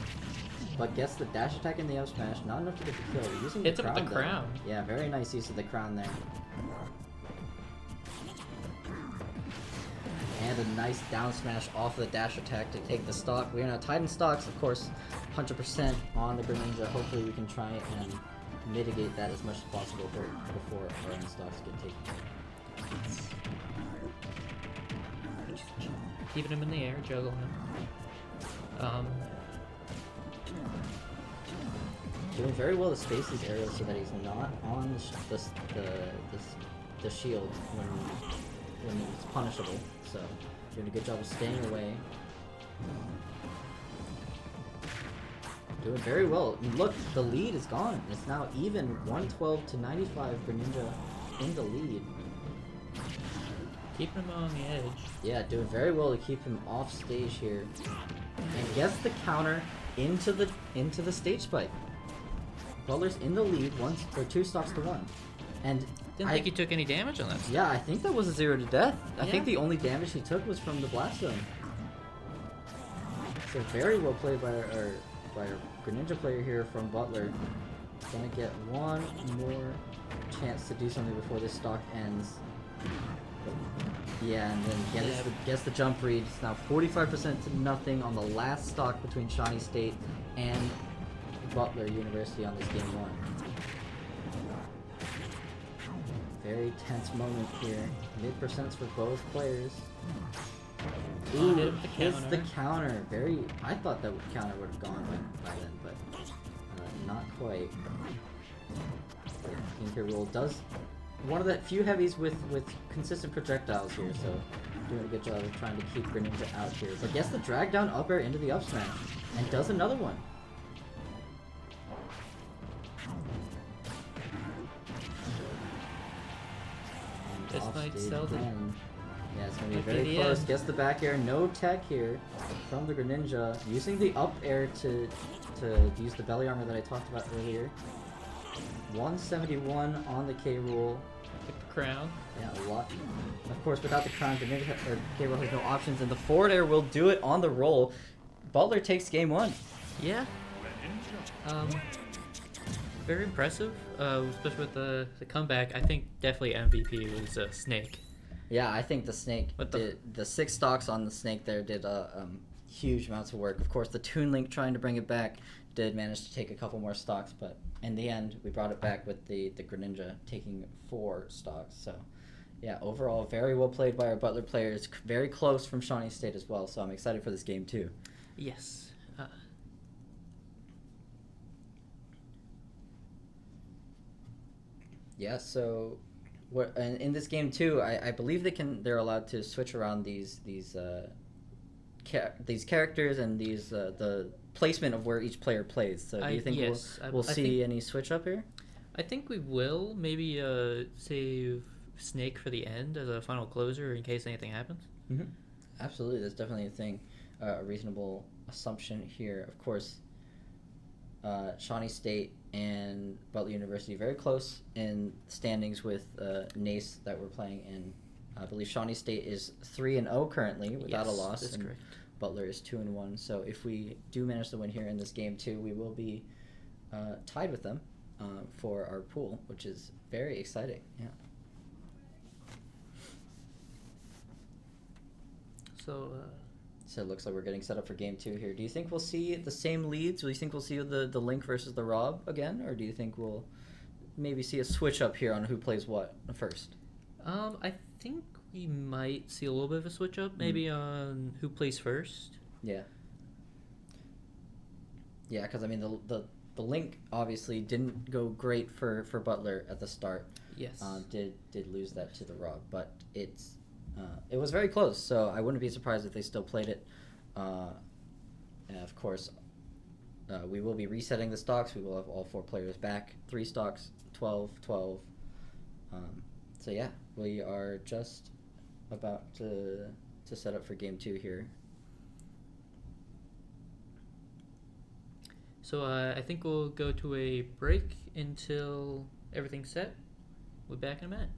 but gets the dash attack and the up smash. Not enough to get the kill. Using Hits the him with the crown. Yeah, very nice use of the crown there. And a nice down smash off the dash attack to take the stock. We are now tied in stocks, of course, 100% on the Greninja. Hopefully we can try and mitigate that as much as possible before our own stocks get taken. Keeping him in the air, juggling him. Doing very well to space these aerials so that he's not on the shield when it's punishable. So doing a good job of staying away. Doing very well. And look, the lead is gone. It's now even 112 to 95. Greninja in the lead. Keeping him on the edge. Yeah, doing very well to keep him off stage here. And gets the counter into the stage spike. Butler's in the lead, 2 stocks to 1. And Didn't think he took any damage on that. Yeah, I think that was a 0 to death. I think the only damage he took was from the blast zone. So very well played by our Greninja player here from Butler. Gonna get one more chance to do something before this stock ends. Yeah, and then gets the jump read. It's now 45% to nothing on the last stock between Shawnee State and Butler University on this game 1. Very tense moment here. Mid percents for both players. Oh, hit him with the hits the counter. counter. Very. I thought that counter would have gone by then, but not quite. Yeah, King K. Rool does one of the few heavies with consistent projectiles here, so doing a good job of trying to keep Greninja out here. But gets the drag down up air into the up smash and does another one. This Off might stage sell the. again. Yeah, it's gonna be Look at very the close. end. Gets the back air, no tech here from the Greninja, using the up air to use the belly armor that I talked about earlier. 171 on the K. Rool. The crown. Yeah, a lot. Of course, without the crown, Greninja or K. Rool has no options, and the forward air will do it on the roll. Butler takes game 1. Yeah. Very impressive, especially with the comeback. I think definitely MVP was Snake. Yeah, I think the Snake What the 6 stocks on the Snake there did huge amounts of work. Of course, the Toon Link trying to bring it back did manage to take a couple more stocks, but in the end, we brought it back with the Greninja taking 4 stocks. So, yeah, overall, very well played by our Butler players. Very close from Shawnee State as well, so I'm excited for this game too. Yes. Yeah, so what and in this game too, I believe they're allowed to switch around these characters and these the placement of where each player plays. So do you think we'll see any switch up here? I think we will maybe save Snake for the end as a final closer in case anything happens. Mm-hmm. Absolutely, that's definitely a thing, a reasonable assumption here. Of course, Shawnee State and Butler University very close in standings with NACE that we're playing in. I believe Shawnee State is 3-0 currently without a loss. That's correct. Butler is 2-1. So if we do manage to win here in this game too, we will be tied with them for our pool, which is very exciting. Yeah. So it looks like we're getting set up for game 2 here. Do you think we'll see the same leads? Do you think we'll see the Link versus the Rob again? Or do you think we'll maybe see a switch up here on who plays what first? I think we might see a little bit of a switch up, maybe on who plays first. Yeah. Yeah, because I mean the Link obviously didn't go great for Butler at the start. Yes. Did lose that to the Rob, but it was very close, so I wouldn't be surprised if they still played it. And of course, we will be resetting the stocks. We will have all 4 players back. 3 stocks, 12, 12. So yeah, we are just about to set up for game 2 here. So I think we'll go to a break until everything's set. We'll be back in a minute.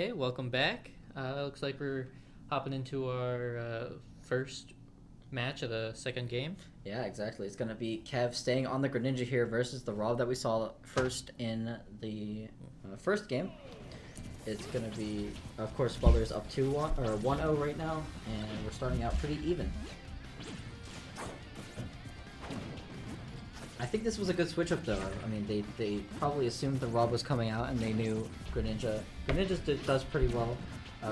Okay, welcome back. Looks like we're hopping into our first match of the second game. Yeah, exactly. It's going to be Kev staying on the Greninja here versus the Rob that we saw first in the first game. It's going to be, of course, Butler's up 2-1 or 1-0 right now, and we're starting out pretty even. I think this was a good switch up though. I mean, they probably assumed the Rob was coming out, and they knew Greninja does pretty well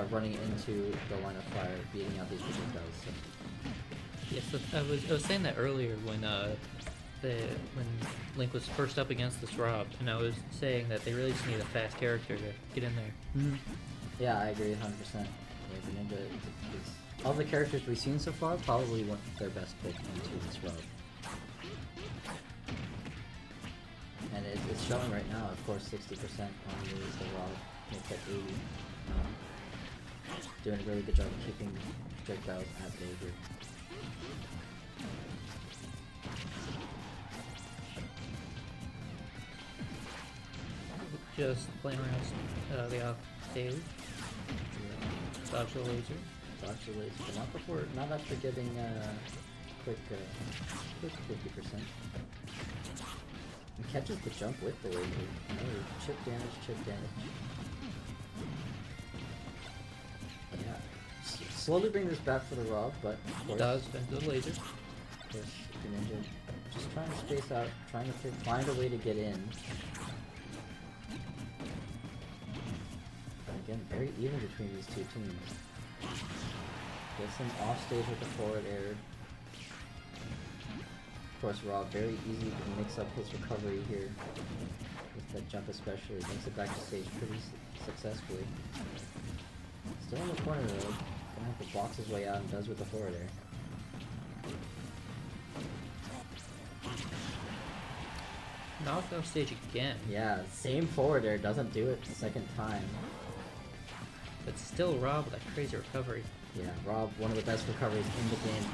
running into the line of fire, beating out these projectiles. So. Yes, I was saying that earlier when when Link was first up against this Rob, and I was saying that they really just need a fast character to get in there. Mm-hmm. Yeah, I agree 100%. Yeah, Greninja is all the characters we've seen so far, probably their best pick into this Rob. And it's showing right now, of course, 60% on the Rob, makes that 80. Doing a really good job of keeping projectiles at bay here. Just playing around the off stage. Dodge the laser. Dodge the laser, but not after getting quick 50%. And catches the jump with the laser. Oh, chip damage. Yeah. Slowly bring this back for the Rob, but of course... Does into the laser. Of course, Greninja just trying to space out, trying to find a way to get in. But again, very even between these two teams. Gets him off stage with the forward air. Of course, Rob very easy to mix up his recovery here with that jump, especially makes it back to stage pretty successfully. Still in the corner though, gonna have to box his way out, and does with the forward air. Knocked off stage again. Yeah, same forward air, doesn't do it the second time. But still Rob with that crazy recovery. Yeah, Rob, one of the best recoveries in the game,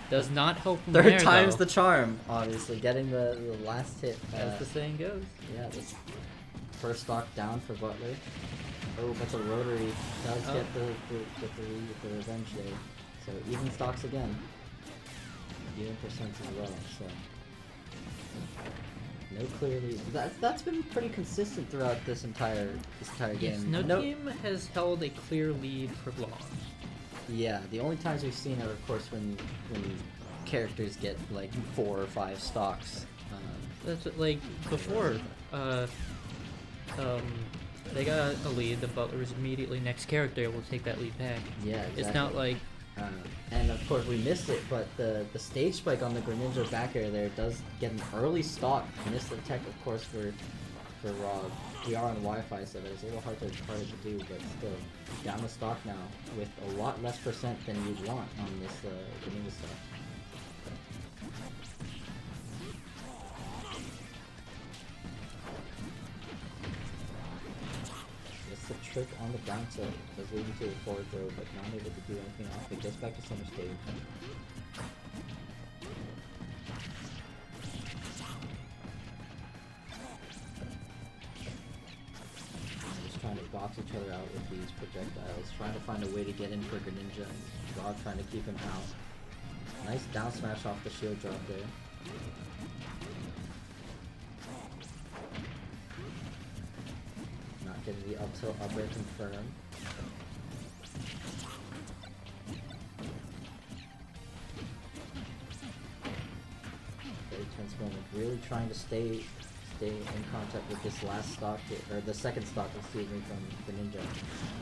does not help him third there, time's though. the charm, obviously, getting the last hit. As the saying goes. Yeah, this first stock down for Butler. Oh, but the rotary does get the revenge there. So even stocks again. Even percents as well, so. No clear lead. That's been pretty consistent throughout this entire game. Yes, no team has held a clear lead for long. Yeah, the only times we've seen are, of course, when characters get like 4 or 5 stocks. That's what, like before. They got a lead. The Butler was immediately next character able to take that lead back. Yeah, exactly. It's not like. And of course we missed it, but the stage spike on the Greninja back air there does get an early stock. Missed the tech, of course, for Rob. We are on Wi-Fi, so it's a little harder to do, but still down the stock now with a lot less percent than you'd want on this Greninja stock. It's the trick on the down tilt. Was leading to a forward throw, but not able to do anything off. It gets back to center stage. Trying to box each other out with these projectiles, trying to find a way to get in for Greninja, and Rob trying to keep him out. Nice down smash off the shield drop there. Not getting the up tilt up air confirmed. Very tense moment. Really trying to stay in contact with this last stock, or the second stock, excuse me, from Greninja.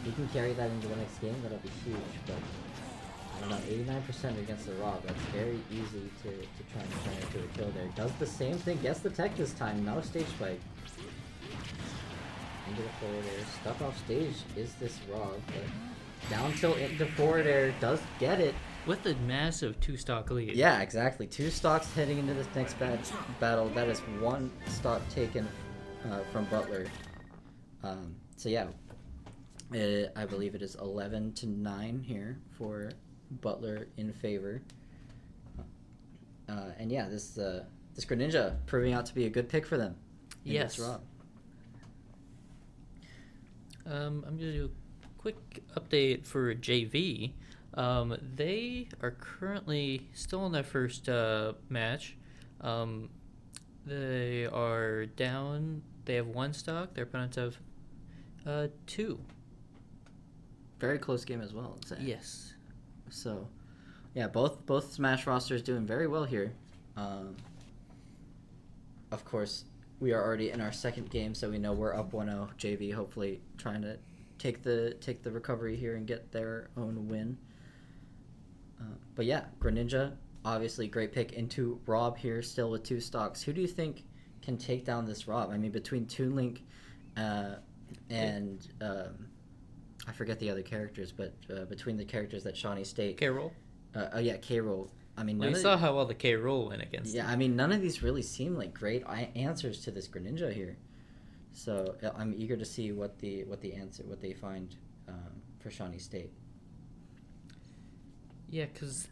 If he can carry that into the next game, that'll be huge, but I don't know, 89% against the Rob, that's very easy to try and turn into a kill there. Does the same thing, gets the tech this time, not a stage spike. Into the forward air, stuck off stage is this Rob, but down tilt into forward air, does get it. With a massive 2-stock lead. Yeah, exactly. 2 stocks heading into this next battle. That is 1 stock taken from Butler. So yeah, I believe it is 11-9 here for Butler in favor. And yeah, this Greninja proving out to be a good pick for them. Yes. I'm gonna do quick update for JV. They are currently still in their first match. Um, they are down. They have 1 stock. Their opponents have 2. Very close game as well. I'd say. Yes. So, yeah, both Smash rosters doing very well here. Of course, we are already in our second game, so we know we're up 1-0. JV hopefully trying to take the recovery here and get their own win. But yeah, Greninja, obviously great pick into Rob here, still with 2 stocks. Who do you think can take down this Rob? I mean, between Toon Link and I forget the other characters, but between the characters that Shawnee State... K-Roll? K-Roll. I mean, We saw how well the K-Roll went against Yeah, them. I mean, none of these really seem like great answers to this Greninja here. So I'm eager to see what they find for Shawnee State. Yeah, because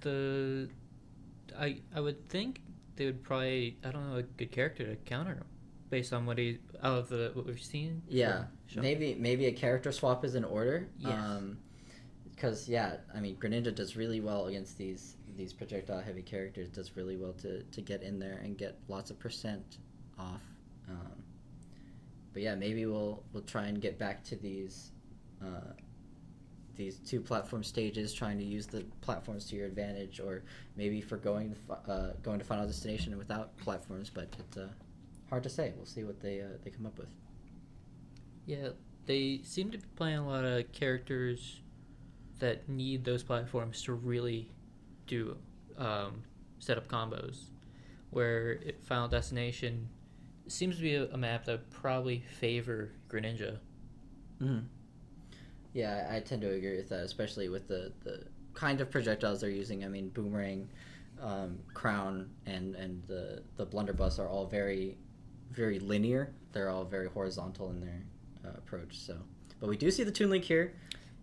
I would think they would probably, I don't know, a good character to counter him based on what we've seen. Yeah, maybe a character swap is in order. Yes. Because I mean, Greninja does really well against these projectile heavy characters. Does really well to get in there and get lots of percent off. But yeah, maybe we'll try and get back to these 2 platform stages, trying to use the platforms to your advantage, or maybe for going to Final Destination without platforms. But it's hard to say. We'll see what they come up with. Yeah, they seem to be playing a lot of characters that need those platforms to really do set up combos. Where Final Destination seems to be a map that would probably favor Greninja. Mm-hmm. Yeah, I tend to agree with that, especially with the kind of projectiles they're using. I mean, Boomerang, Crown, and the Blunderbuss are all very, very linear. They're all very horizontal in their approach. So, but we do see the Toon Link here.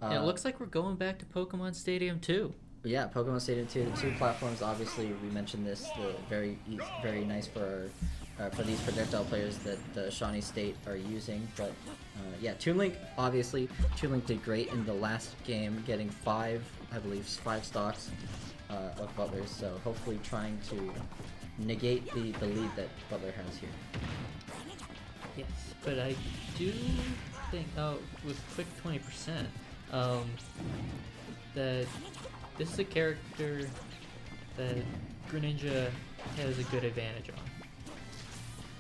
And it looks like we're going back to Pokemon Stadium 2. Yeah, Pokemon Stadium 2, the 2 platforms. Obviously, we mentioned this. Very nice for these projectile players that the Shawnee State are using. But yeah, Toon Link, obviously. Toon Link did great in the last game, getting 5 stocks of Butler's. So hopefully trying to negate the lead that Butler has here. Yes, but I do think, with quick 20%, that this is a character that Greninja has a good advantage on.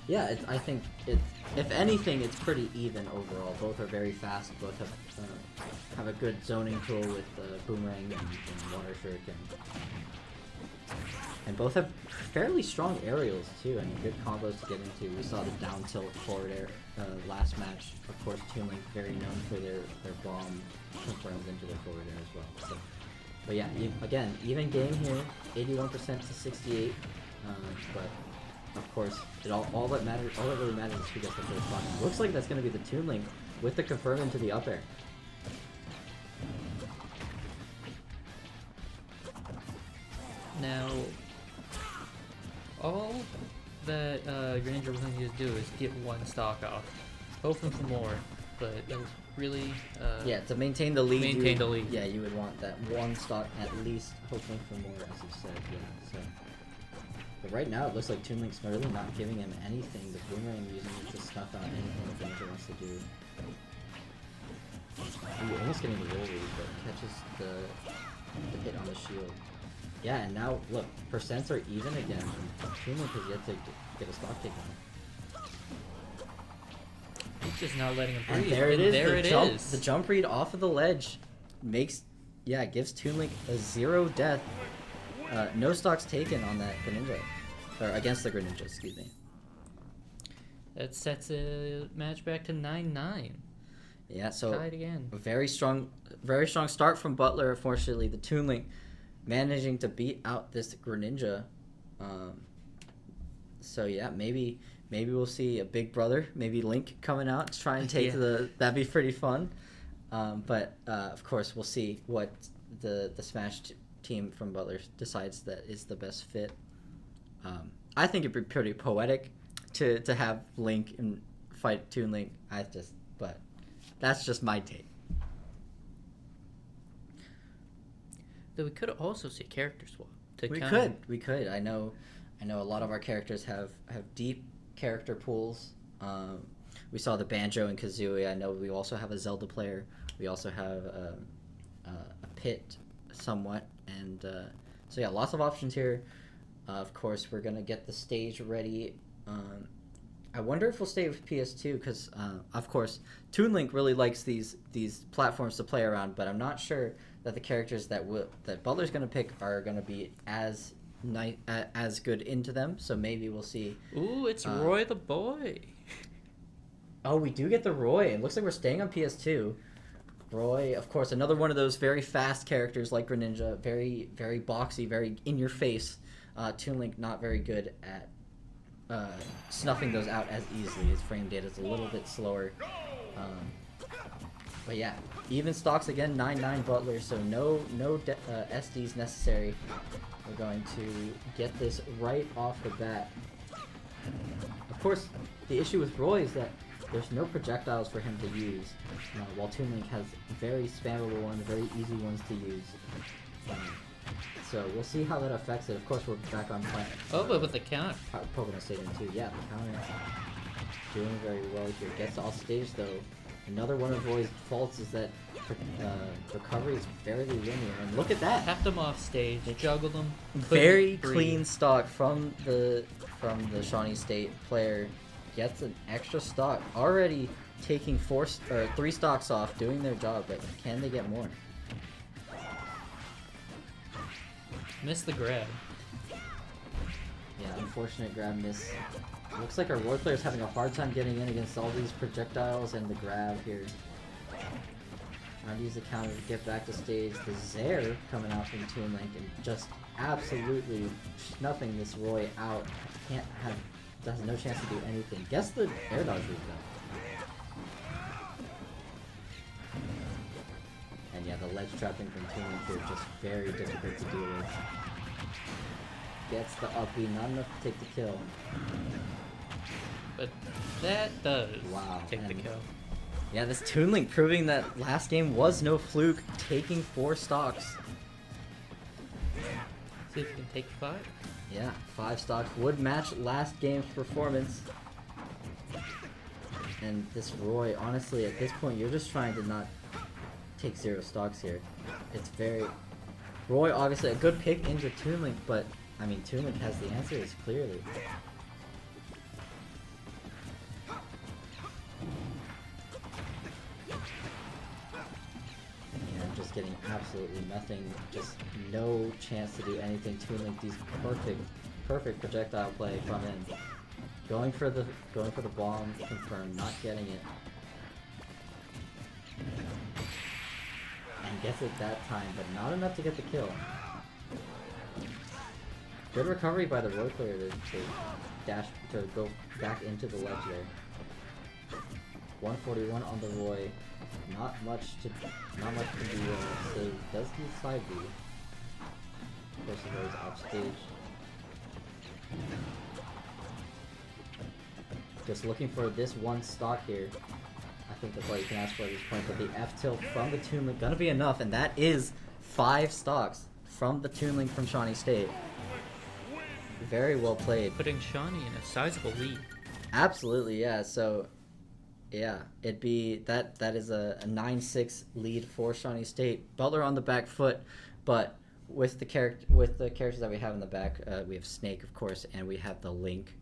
Yeah, I think if anything, it's pretty even overall. Both are very fast. Both have a good zoning tool with Boomerang and Water Shuriken. And both have fairly strong aerials too. I mean, good combos to get into. We saw the down tilt forward air last match. Of course, Toon Link very known for their bomb confirms into their forward air as well. So, but yeah, again, even game here, 81% to 68. But of course, all that really matters is who gets the first spot. Looks like that's going to be the Toon Link with the confirm into the up air. Now, all that Greninja really needs to do is get 1 stock off, hoping for more, but that was really yeah, to maintain the lead. Yeah, you would want that 1 stock at least, hoping for more, as you said. Yeah. So, but right now it looks like Toon Link's really not giving him anything. The Boomerang using it to snuff out anything that Greninja wants to do. Ooh, almost getting the roll read, but catches the hit on the shield. Yeah, and now look, percents are even again. Toon Link has yet to get a stock takedown. he's just not letting him breathe. And there it is. There it is. The jump read off of the ledge gives Toon Link a 0 death. No stocks taken on that Greninja, or against the Greninja, excuse me. That sets a match back to 9-9. Yeah, so Tied again. Very strong start from Butler. Unfortunately, the Toon Link managing to beat out this Greninja. So yeah, maybe we'll see a big brother, maybe Link coming out to try and take that'd be pretty fun. But of course, we'll see what the Smash team from Butler decides that is the best fit. I think it'd be pretty poetic to have Link and fight Toon Link. But that's just my take. Though we could also see character swap. We could. I know a lot of our characters have deep character pools. We saw the Banjo and Kazooie. I know we also have a Zelda player. We also have a Pit somewhat. And so yeah, lots of options here. Of course, we're going to get the stage ready. I wonder if we'll stay with PS2 because, of course, Toon Link really likes these platforms to play around, but I'm not sure that the characters that Butler's going to pick are going to be as good into them. So maybe we'll see. Ooh, it's Roy the boy. Oh, we do get the Roy. It looks like we're staying on PS2. Roy, of course, another one of those very fast characters like Greninja, very very boxy, very in your face. Toon Link not very good at snuffing those out as easily. His frame data is a little bit slower. But yeah, even stocks again, 9-9 Butler, so no SDs necessary. We're going to get this right off the bat. Of course, the issue with Roy is that there's no projectiles for him to use, while Toon Link has very spammable ones, very easy ones to use. So we'll see how that affects it. Of course, we're back on planet. Oh, but with the counter. Pocono Stadium too. Yeah, the counter doing very well here. Gets off stage though. Another one of Roy's faults is that recovery is fairly linear. And look at that. Tapped him off stage, juggled him. Very clean stock from the Shawnee State player. Gets an extra stock. Already taking 3 stocks off, doing their job, but can they get more? Missed the grab. Yeah, unfortunate grab miss. Looks like our Roy player's having a hard time getting in against all these projectiles and the grab here. Trying to use the counter to get back to stage. The Zaire coming out from Toon Link and just absolutely snuffing this Roy out. Has no chance to do anything. Guess the air dodge route though. And yeah, the ledge trapping from Toon Link here just very difficult to deal with. Gets the up B, not enough to take the kill. But that does take the and kill. Yeah, this Toon Link proving that last game was no fluke, taking 4 stocks. See if you can take 5. Yeah, 5 stocks would match last game's performance. And this Roy, honestly, at this point, you're just trying to not take 0 stocks here. It's very... Roy, obviously, a good pick into Toon Link, but, I mean, Toon Link has the answers, clearly. And just getting absolutely nothing, just no chance to do anything. Toon Link, these perfect projectile play from him. Going for the bomb, confirmed, not getting it. And gets it that time, but not enough to get the kill. Good recovery by the Roy player to go back into the ledge there. 141 on the Roy. Not much to be saved. Does he side B? Of course, he goes off stage. Just looking for this one stock here. I think that's all you can ask for at this point. But the F tilt from the Toon Link gonna be enough, and that is 5 stocks from the Toon Link from Shawnee State. Very well played. Putting Shawnee in a sizable lead. Absolutely, yeah. So, yeah, it'd be that is a 9-6 lead for Shawnee State. Butler on the back foot, but with the characters that we have in the back, we have Snake, of course, and we have the Link.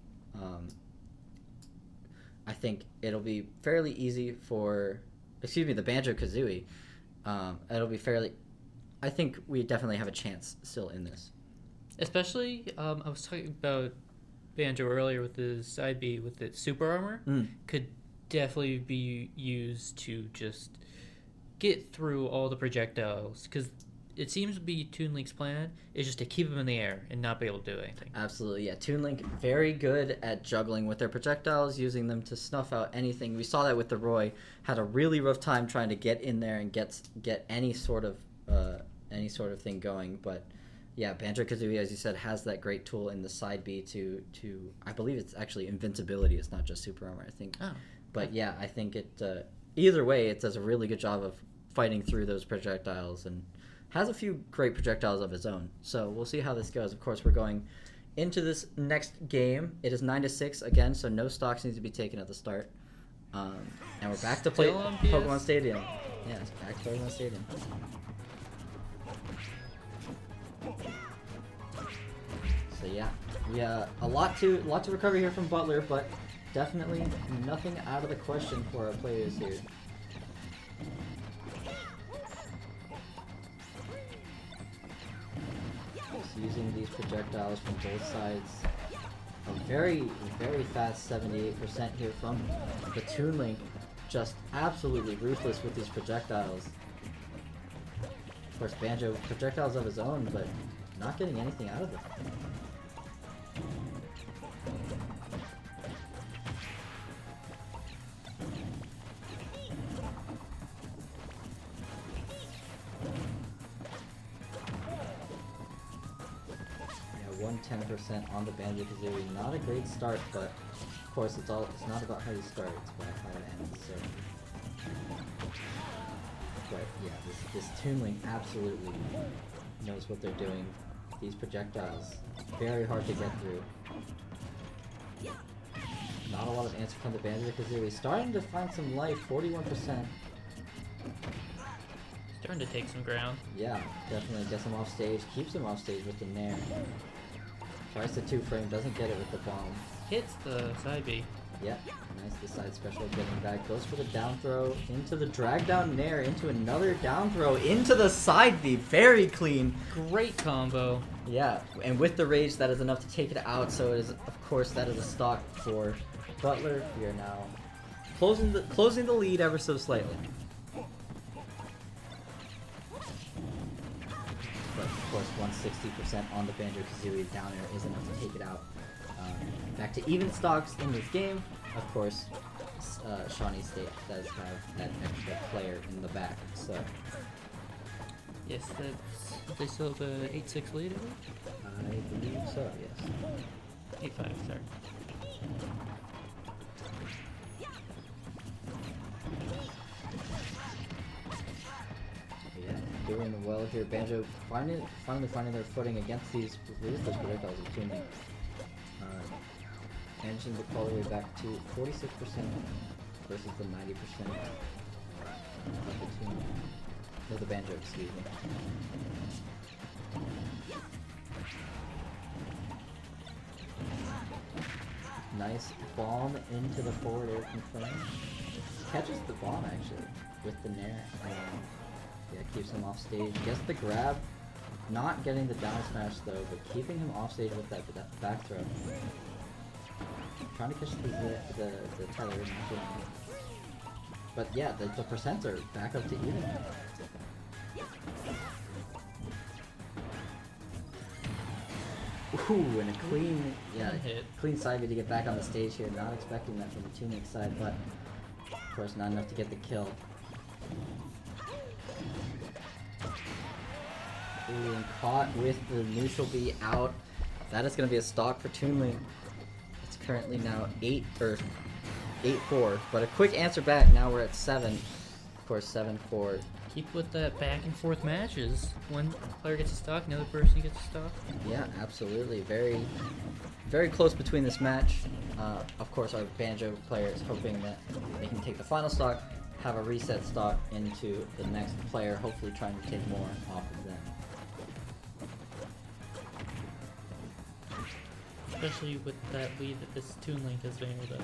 I think it'll be fairly easy for, the Banjo-Kazooie. It'll be fairly, I think we definitely have a chance still in this. Especially, I was talking about Banjo earlier with the side B with its super armor. Could definitely be used to just get through all the projectiles, because it seems to be Toon Link's plan is just to keep them in the air and not be able to do anything. Absolutely, yeah. Toon Link very good at juggling with their projectiles, using them to snuff out anything. We saw that with the Roy. Had a really rough time trying to get in there and get any sort of thing going. But yeah, Banjo-Kazooie, as you said, has that great tool in the side B to I believe it's actually invincibility. It's not just super armor, I think. Oh. But yeah, I think it either way, it does a really good job of fighting through those projectiles and has a few great projectiles of his own. So we'll see how this goes. Of course, we're going into this next game. It is 9-6 again, so no stocks need to be taken at the start. And we're back to play Still on PS? Pokemon Stadium. Yeah, it's back to Pokemon Stadium. So yeah, a lot to recover here from Butler, but definitely nothing out of the question for our players here. Just using these projectiles from both sides. A very, very fast 78% here from the Toon Link. Just absolutely ruthless with these projectiles. Of course, Banjo projectiles of his own, but not getting anything out of them. Yeah, 110% on the Banjo-Kazooie. Not a great start, but of course it's not about how you start, it's about how it ends. So, but yeah, this Toon Link absolutely knows what they're doing. These projectiles, very hard to get through. Not a lot of answer from the Banjo-Kazooie. Starting to find some life, 41%. Starting to take some ground. Yeah, definitely gets him off stage, keeps him off stage with the Nair. Tries the 2-frame, doesn't get it with the bomb. Hits the side B. Yep, nice, the side special getting back. Goes for the down throw, into the drag down Nair, into another down throw, into the side B. Very clean. Great combo. Yeah, and with the rage, that is enough to take it out. So it is, of course, that is a stock for Butler. We are now closing the lead ever so slightly. But of course, 160% on the Banjo-Kazooie down air is enough to take it out. Back to even stocks in this game. Of course, Shawnee State does have that extra player in the back. So Yes, they still have a 8-6 lead, I believe? I believe so. Yes. 8-5, sorry. Yeah, doing well here. Banjo finally finding their footing against these ruthless projectiles of Toon Link. Managing to call their way back to 46% versus the 90% of the Toon Link. No, the Banjo, excuse me. Nice bomb into the forward air confirmed. Catches the bomb actually with the Nair. Yeah, keeps him off stage. Gets the grab. Not getting the down smash though, but keeping him off stage with that back throw. Trying to catch the tether. Not doing it. But yeah, the percents are back up to even. Ooh, and a clean, hit. Clean side B to get back on the stage here. Not expecting that from the Toon Link side, but of course not enough to get the kill. Ooh, and caught with the neutral B out. That is going to be a stock for Toon Link. It's currently now 8-4, but a quick answer back. Now we're at 7. Of course, 7-4. Keep with that back and forth matches. One player gets a stock, another person gets a stock. Yeah, absolutely. Very, very close between this match. Of course, our Banjo player is hoping that they can take the final stock, have a reset stock into the next player, hopefully trying to take more off of them. Especially with that lead that this Toon Link has been able to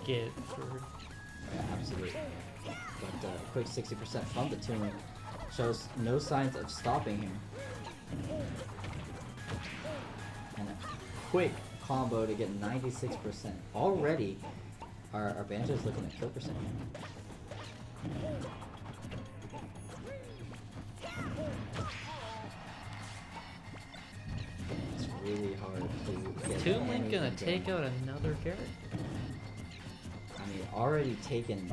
get for... Yeah, absolutely. But a quick 60% from the Toon Link shows no signs of stopping him. And a quick combo to get 96%. Already, our Banjo's looking at kill percent. It's really hard to get Toon Link gonna anything take going. out another character. I mean, already taken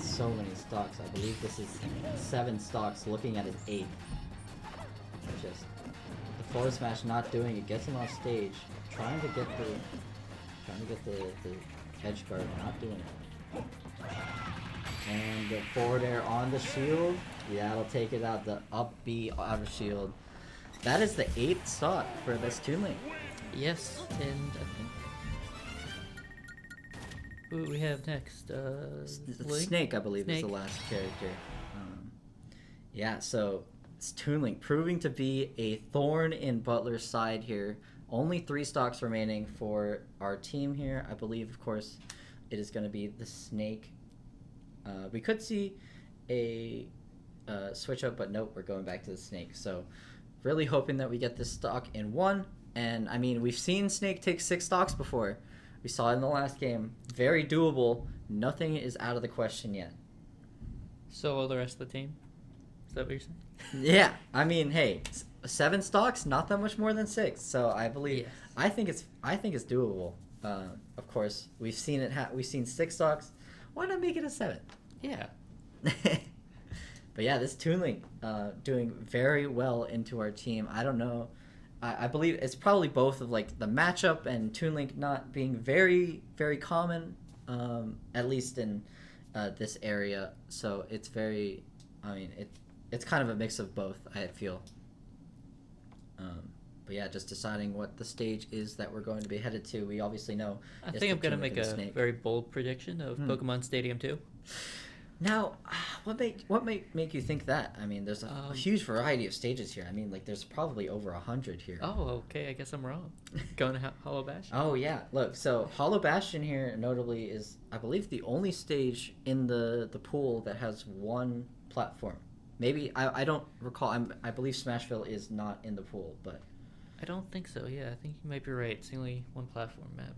so many stocks. I believe this is 7 stocks, looking at an 8. Just the forward smash not doing it, gets him off stage, trying to get the edge guard, not doing it. And the forward air on the shield. Yeah, it'll take it out. The up B out of shield. That is the 8th stock for this Toon Link. Yes, and I think who do we have next? Snake, I believe, is the Snake. last character. Yeah, so it's Toon Link proving to be a thorn in Butler's side here. Only 3 stocks remaining for our team here. I believe, of course, it is going to be the Snake. We could see a switch up, but nope, we're going back to the Snake. So really hoping that we get this stock in 1. And, I mean, we've seen Snake take 6 stocks before. We saw it in the last game. Very doable. Nothing is out of the question yet. So will the rest of the team? Is that what you're saying? Yeah, I mean, hey, 7 stocks, not that much more than 6. So I believe, Yes. I think it's doable. Of course, we've seen it. We've seen 6 stocks. Why not make it a 7? Yeah. But yeah, this Toon Link doing very well into our team. I don't know. I believe it's probably both of like the matchup and Toon Link not being very, very common, at least in this area. So it's very, I mean, it's kind of a mix of both, I feel. But yeah, just deciding what the stage is that we're going to be headed to. We obviously know. I it's think the I'm going to Toon Link make and the a Snake. very bold prediction of Pokemon Stadium 2. Now, what make you think that? I mean, there's a huge variety of stages here. I mean, like there's probably over 100 here. Oh, okay. I guess I'm wrong. Going to Hollow Bastion? Oh yeah, look. So Hollow Bastion here, notably, is I believe the only stage in the pool that has 1 platform. Maybe I don't recall. I believe Smashville is not in the pool, but I don't think so. Yeah, I think you might be right. It's only 1 platform map.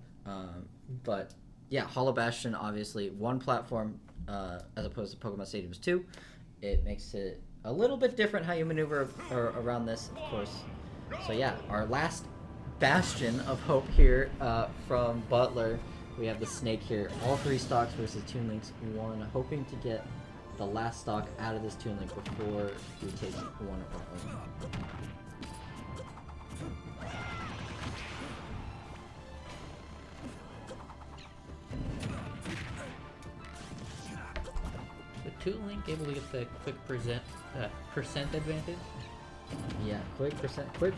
but yeah, Hollow Bastion obviously 1 platform. As opposed to Pokemon Stadium's 2, it makes it a little bit different how you maneuver around this, of course. So yeah, our last bastion of hope here from Butler. We have the Snake here. All 3 stocks versus Toon Link's 1. Hoping to get the last stock out of this Toon Link before we take 1 of our own. Toon Link able to get the quick percent advantage. Yeah, quick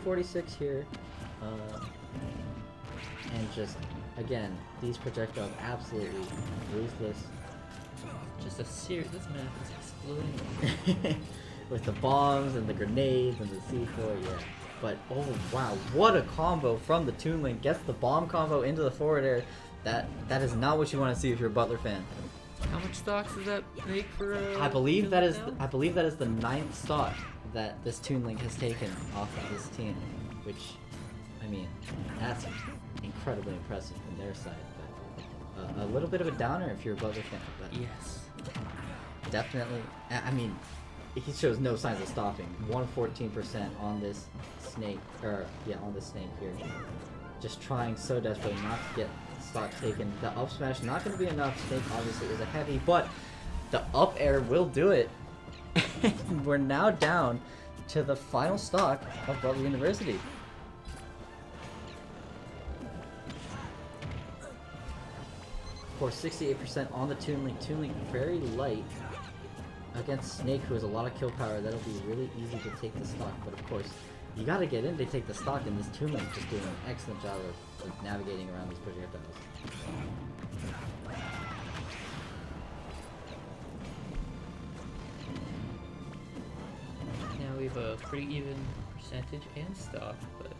46 here, and just again these projectiles absolutely ruthless. Just a serious. This map is exploding. With the bombs and the grenades and the C4, yeah. But oh wow, what a combo from the Toon Link! Gets the bomb combo into the forward air. That is not what you want to see if you're a Butler fan. How much stocks does that make for? I believe that is now? I believe that is the 9th stock that this Toon Link has taken off of this team, which, I mean, that's incredibly impressive from their side. But a little bit of a downer if you're a Butler fan. But Yes. definitely, I mean, he shows no signs of stopping. 114% on this Snake, on this Snake here. Just trying so desperately not to get stock taken. The up smash not going to be enough. Snake obviously is a heavy, but the up air will do it. We're now down to the final stock of Butler University. Of course, 68% on the Toon Link. Toon Link very light against Snake, who has a lot of kill power. That'll be really easy to take the stock, but of course, you gotta get in to take the stock, and this Toon Link just doing an excellent job of navigating around these projectiles. Now we have a pretty even percentage and stock, but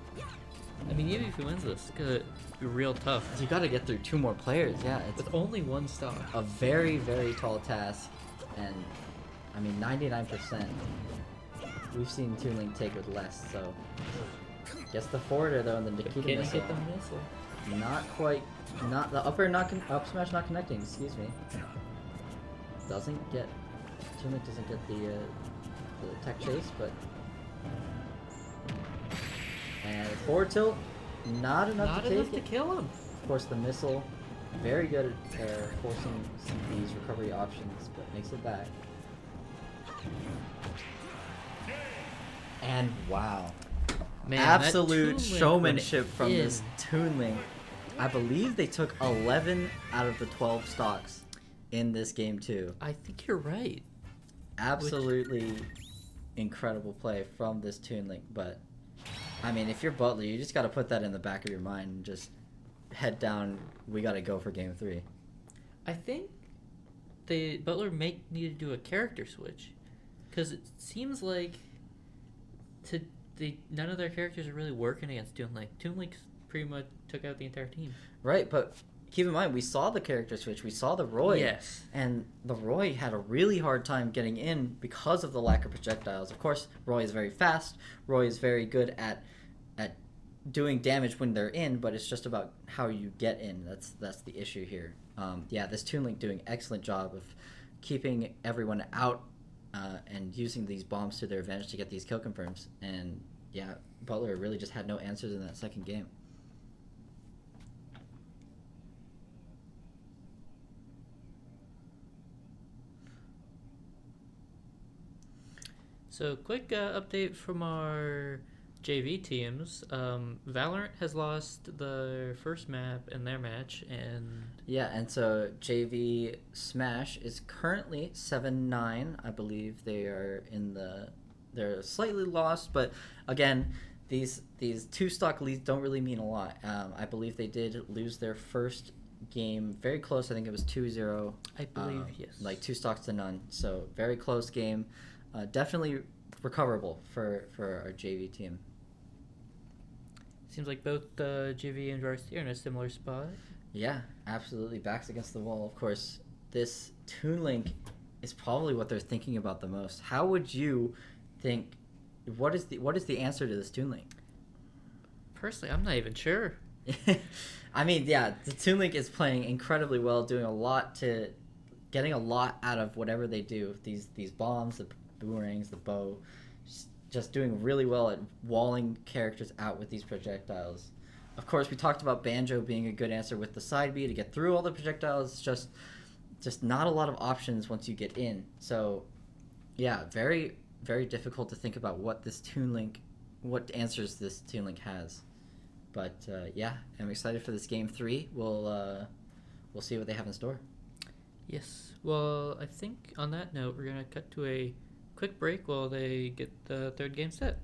I mean, even if he wins this, it's gonna be real tough. You gotta get through 2 more players, yeah. It's With only 1 stock. a very, very tall task, and I mean, 99%. We've seen Toon Link take with less, so gets the forwarder though, and the Nikita Can he missile. hit the missile? Not quite. Not the up smash not connecting. Excuse me. Doesn't get. Toon Link doesn't get the tech chase, but and forward tilt, not enough Not to enough take to it. kill him. Of course, the missile, very good at forcing these recovery options, but makes it back. And wow. Man, that Absolute Toon Link showmanship went from in. this Toon Link. I believe they took 11 out of the 12 stocks in this game too. I think you're right. Which absolutely incredible play from this Toon Link. But I mean, if you're Butler, you just got to put that in the back of your mind and just head down. We got to go for game 3. I think the Butler may need to do a character switch, because it seems like none of their characters are really working against Toon Link. Toon Link pretty much took out the entire team. Right, but keep in mind, we saw the character switch. We saw the Roy. Yes. And the Roy had a really hard time getting in because of the lack of projectiles. Of course, Roy is very fast. Roy is very good at doing damage when they're in, but it's just about how you get in. That's the issue here. Yeah, this Toon Link doing excellent job of keeping everyone out and using these bombs to their advantage to get these kill confirms. And yeah, Butler really just had no answers in that second game. So, quick update from our JV teams. Valorant has lost the first map in their match, and Yeah, and so JV Smash is currently 7-9. I believe they are they're slightly lost, but again, these 2 stock leads don't really mean a lot. I believe they did lose their first game very close. I think it was 2-0. I believe yes, like 2 stocks to none. So very close game. Definitely recoverable for our JV team. Seems like both JV and Varsity are in a similar spot. Yeah, absolutely. Backs against the wall. Of course, this Toon Link is probably what they're thinking about the most. How would you think? What is the answer to this Toon Link? Personally, I'm not even sure. I mean, yeah, the Toon Link is playing incredibly well, doing getting a lot out of whatever they do. These bombs, the boomerangs, the bow, just doing really well at walling characters out with these projectiles. Of course, we talked about Banjo being a good answer with the side B to get through all the projectiles. It's just not a lot of options once you get in. So, yeah, very, very difficult to think about what answers this Toon Link has. But yeah, I'm excited for this game 3. We'll see what they have in store. Yes. Well, I think on that note, we're gonna cut to a quick break while they get the third game set.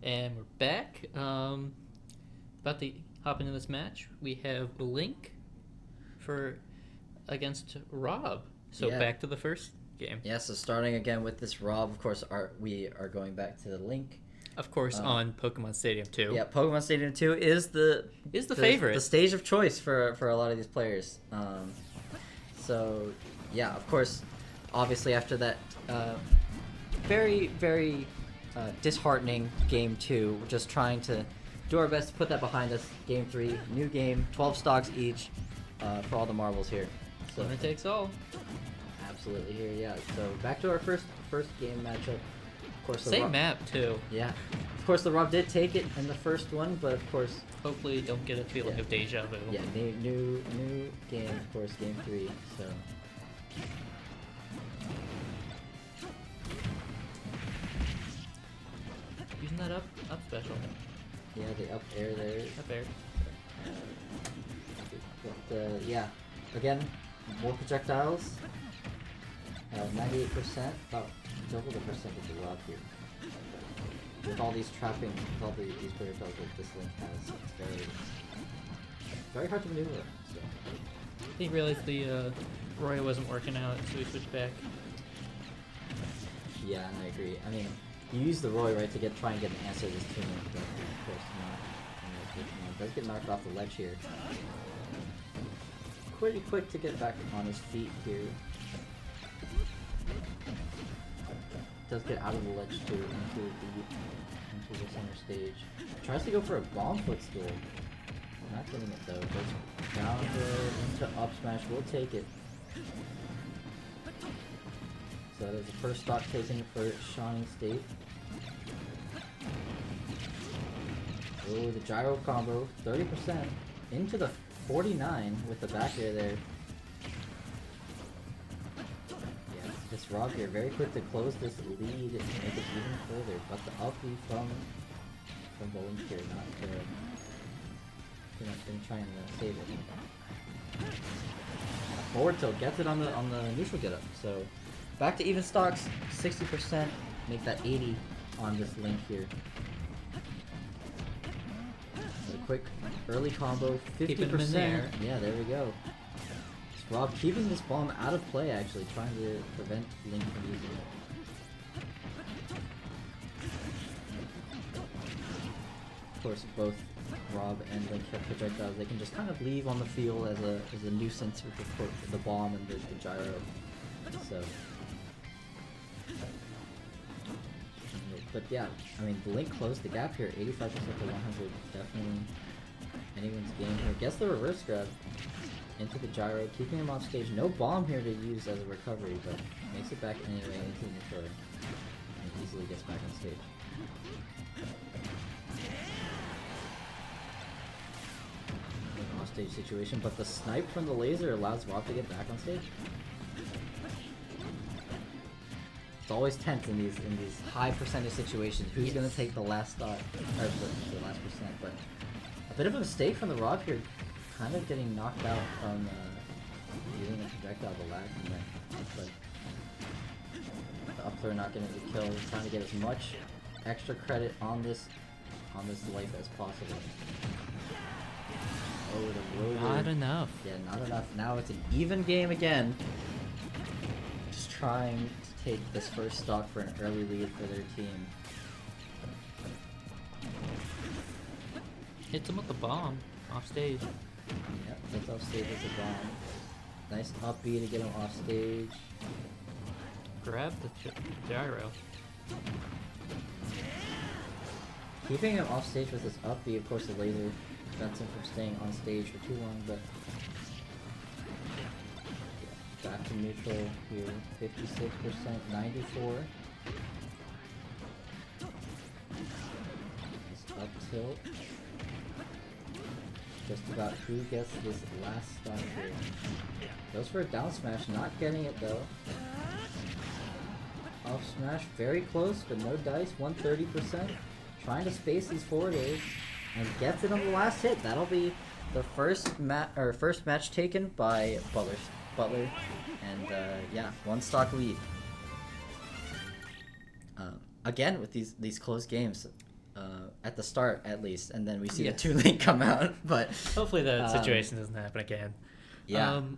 And we're back. About to hop into this match. We have Link for against Rob. So Yeah. back to the first game. Yeah, so starting again with this Rob, of course, we are going back to the Link. Of course, on Pokemon Stadium 2. Yeah, Pokemon Stadium 2 is the favorite. The stage of choice for a lot of these players. So, yeah, of course, obviously after that very, very disheartening Game 2, we're just trying to do our best to put that behind us. Game 3, new game, 12 stocks each for all the marbles here. So Winner takes all. Absolutely here, yeah. So back to our first game matchup. Of course, Same map too. Yeah. Of course, the Rob did take it in the first one, but of course. Hopefully, you don't get a feeling of deja vu. Yeah, new game, of course, Game 3. So. Using that up special. Yeah, the up air there. Up air. But, yeah, again, more projectiles. 98%, about double the percentage of Rob here. With all these trapping, with all these projectiles that this Link has, it's very hard to maneuver. So. He realized the Roy wasn't working out, so he switched back. Yeah, and I agree. I mean, you use the Roy, right, to try and get an answer to this tuning, but of course not. It does get knocked off the ledge here. Pretty quick to get back on his feet here. Does get out of the ledge too, into the center stage. Tries to go for a bomb footstool. Not getting it though. Goes down into up smash. We'll take it. So there's the first stock taken for Shawnee State. Oh, the gyro combo, 30% into the 49 with the back air there. Yeah, this Rob here very quick to close this lead and make it even further. But the up B from Bowling here, not gonna try and save it. Forward tilt gets it on the neutral get up. So back to even stocks, 60%. Make that 80 on this Link here. A quick early combo, 50%. Keeping him in the air. Yeah, there we go. It's Rob keeping this bomb out of play, actually, trying to prevent Link from using it. Of course, both Rob and Link have projectiles. They can just kind of leave on the field as a nuisance with the bomb and the gyro. So. But yeah, I mean, Link closed the gap here, 85% to 100. Definitely anyone's game here. Gets the reverse grab into the gyro, keeping him off stage. No bomb here to use as a recovery, but makes it back anyway into the neutral and easily gets back on stage. An off stage situation, but the snipe from the laser allows Rob to get back on stage. It's always tense in these high percentage situations. Who's gonna take the last stock, or the last percent? But a bit of a mistake from the Rob here, kind of getting knocked out from using the projectile, the lag from there. But the up throw not getting the kill, trying to get as much extra credit on this life as possible. Oh, the rotor. Not enough. Yeah, not enough. Now it's an even game again. Just trying to take this first stock for an early lead for their team. Hits him with the bomb off stage. Yep, hits off stage with the bomb. Nice up B to get him off stage. Grab the gyro. Keeping him off stage with his up B, of course the laser prevents him from staying on stage for too long, but yeah, back to neutral here, 56%, 94. Nice up tilt. Just about who gets this last stock here. Goes for a down smash, not getting it though. Up smash, very close, but no dice, 130%. Trying to space these forward airs, and gets it on the last hit. That'll be the first match taken by Butler, and yeah, one stock lead. Again with these close games. at the start at least, and then we see Yes. the Toon Link come out. But Hopefully that situation doesn't happen again. yeah, Who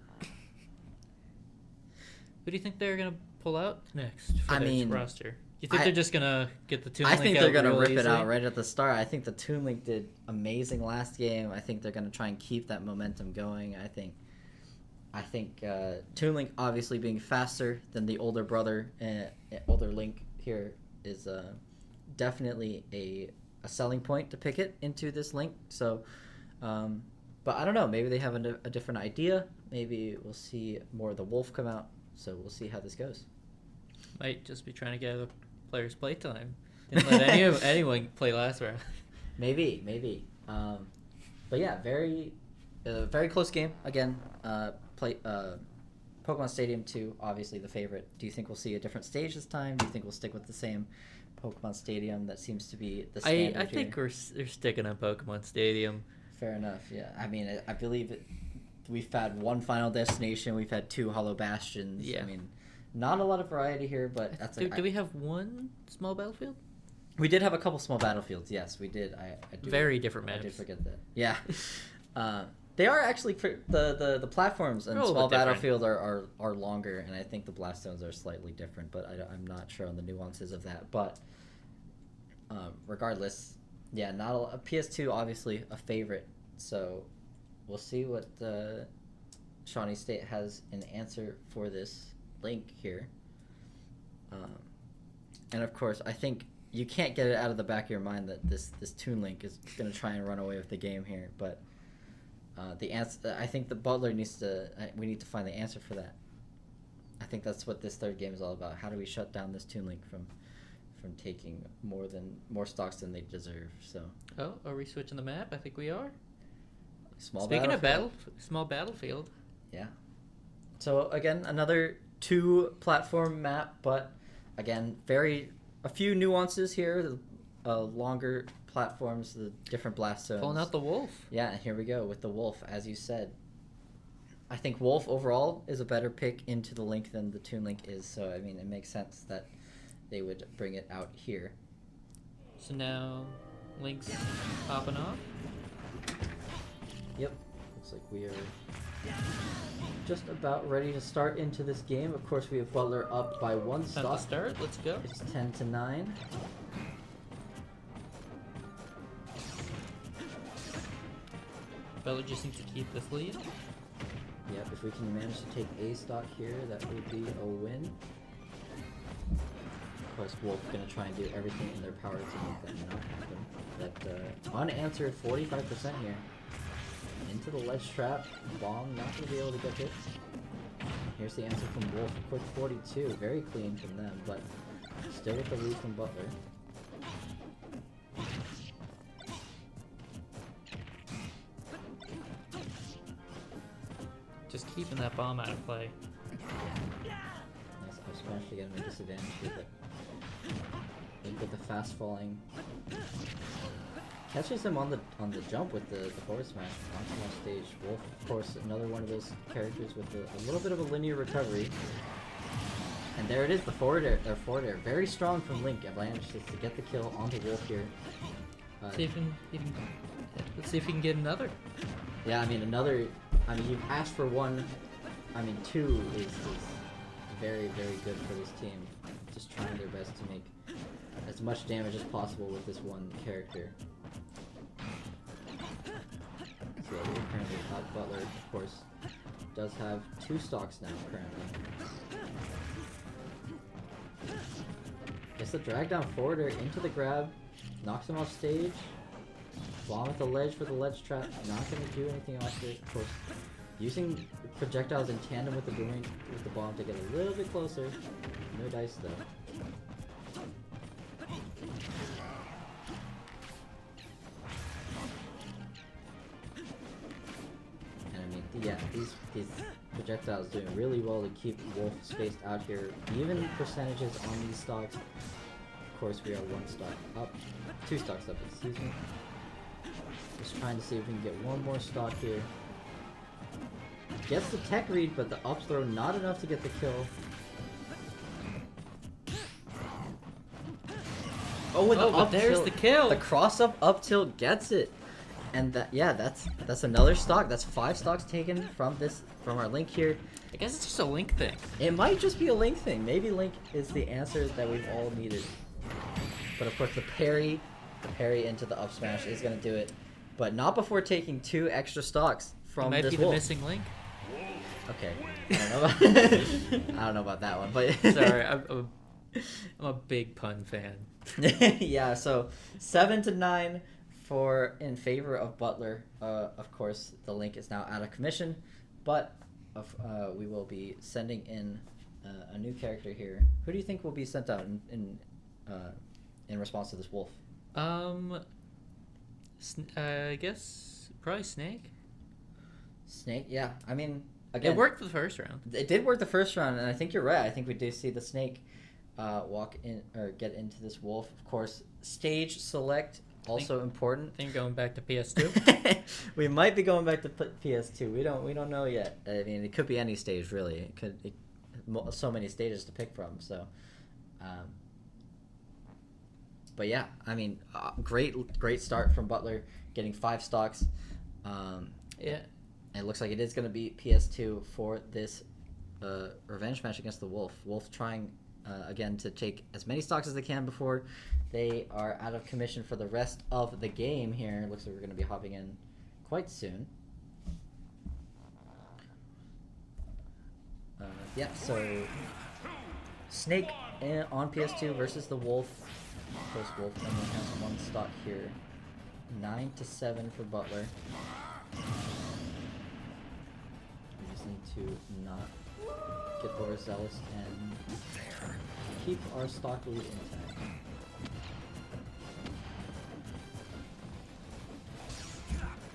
do you think they're gonna pull out next for I their mean, roster? You think they're just gonna get the Toon I Link think out they're gonna real rip it easily? out right at the start. I think the Toon Link did amazing last game. I think they're gonna try and keep that momentum going. I think Toon Link obviously being faster than the older brother, older Link here is definitely a selling point to pick it into this Link. So, but I don't know. Maybe they have a different idea. Maybe we'll see more of the Wolf come out. So we'll see how this goes. Might just be trying to gather players' playtime. Didn't let anyone play last round. Maybe. But yeah, very close game again. Pokemon Stadium 2, obviously the favorite. Do you think we'll see a different stage this time? Do you think we'll stick with the same Pokemon Stadium that seems to be the standard I think they're sticking on Pokemon Stadium. Fair enough. Yeah. I mean, I believe we've had one Final Destination. We've had 2 Hollow Bastions. Yeah. I mean, not a lot of variety here, but that's Do we have one small battlefield? We did have a couple small battlefields. Yes, we did. I do. Very different I maps. did forget that. Yeah. They are actually the platforms and A little small bit different. battlefield are longer, and I think the blast zones are slightly different, but I'm not sure on the nuances of that. But regardless, yeah, not a PS2 obviously a favorite, so we'll see what Shawnee State has an answer for this Link here. And of course, I think you can't get it out of the back of your mind that this Toon Link is going to try and run away with the game here, but the answer, I think the Butler we need to find the answer for that. I think that's what this third game is all about. How do we shut down this Toon Link from taking more stocks than they deserve? So. Oh, are we switching the map? I think we are. Speaking of small battlefield. Yeah. So again, another 2 platform map, but again, a few nuances here. Longer platforms, the different blast zones. Pulling out the Wolf. Yeah, and here we go with the Wolf, as you said. I think Wolf overall is a better pick into the Link than the Toon Link is, so I mean it makes sense that they would bring it out here. So now Link's popping off. Yep, looks like we are just about ready to start into this game. Of course, we have Butler up by 1 Time stock. to start. Let's go. It's 10-9. Butler just needs to keep this lead. Yep, if we can manage to take a stock here, that would be a win. Of course, Wolf gonna try and do everything in their power to make that not happen. That unanswered 45% here. Into the ledge trap. Bomb not gonna be able to get hit. Here's the answer from Wolf. A quick 42. Very clean from them, but still with the lead from Butler. Just keeping that bomb out of play. Nice up smash to get him a disadvantage here, but Link with the fast falling. Catches him on the jump with the forward smash. Knocks him off stage. Wolf, of course, another one of those characters with a little bit of a linear recovery. And there it is, the forward air. Very strong from Link. Avalanche to get the kill onto Wolf here. Let's see if he can get another. Yeah, I mean, you've asked for 1. I mean, 2 is very, very good for this team. Just trying their best to make as much damage as possible with this one character. So we're currently Butler, of course, does have 2 stocks now currently. Gets the drag down forwarder into the grab, knocks him off stage. Bomb at the ledge for the ledge trap. Not going to do anything else here. Of course, using projectiles in tandem with the boomerang with the bomb to get a little bit closer. No dice though. And I mean, yeah, these projectiles doing really well to keep Wolf spaced out here. Even percentages on these stocks. Of course, we are 1 stock up, 2 stocks up. Excuse me. Just trying to see if we can get 1 more stock here. Gets the tech read, but the up throw not enough to get the kill. Oh, and the but up there's tilt. the kill. The cross-up tilt gets it. And that's another stock. That's 5 stocks taken from our Link here. I guess it's just a Link thing. It might just be a Link thing. Maybe Link is the answer that we've all needed. But of course the parry into the up smash is gonna do it. But not before taking 2 extra stocks from It might this be the wolf. missing Link. Okay. I don't know about that one, but Sorry, I'm a big pun fan. Yeah, so 7-9 in favor of Butler. Of course, the Link is now out of commission, but we will be sending in a new character here. Who do you think will be sent out in response to this wolf? I guess probably Snake. Snake, yeah. I mean, again, It worked for the first round. It did work the first round, and I think you're right. I think we do see the Snake walk in or get into this wolf. Of course, stage select also important. I think going back to PS2. We might be going back to PS2. We don't know yet. I mean, it could be any stage really. So many stages to pick from. So, but yeah, I mean, great start from Butler, getting 5 stocks. Yeah. And it looks like it is going to be PS2 for this revenge match against the Wolf. Wolf trying again to take as many stocks as they can before they are out of commission for the rest of the game here. It looks like we're going to be hopping in quite soon. Yeah, so Snake on PS2 versus the Wolf. Of course, Wolf only has 1 stock here. 9-7 for Butler. We just need to not get overzealous and keep our stock lead intact.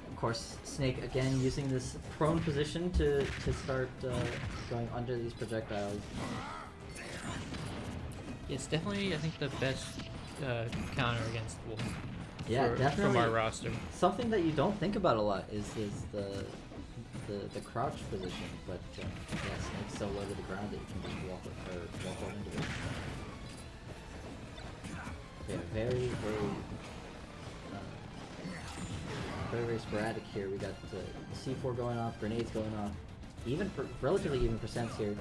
Of course, Snake again using this prone position to start going under these projectiles. It's definitely, I think, the best counter against Wolf. Yeah, definitely. From our roster. Something that you don't think about a lot is the crouch position, but yeah, Snake's so low to the ground that you can just walk right into it. Yeah, very sporadic here. We got C4 going off, grenades going off, relatively even percents here.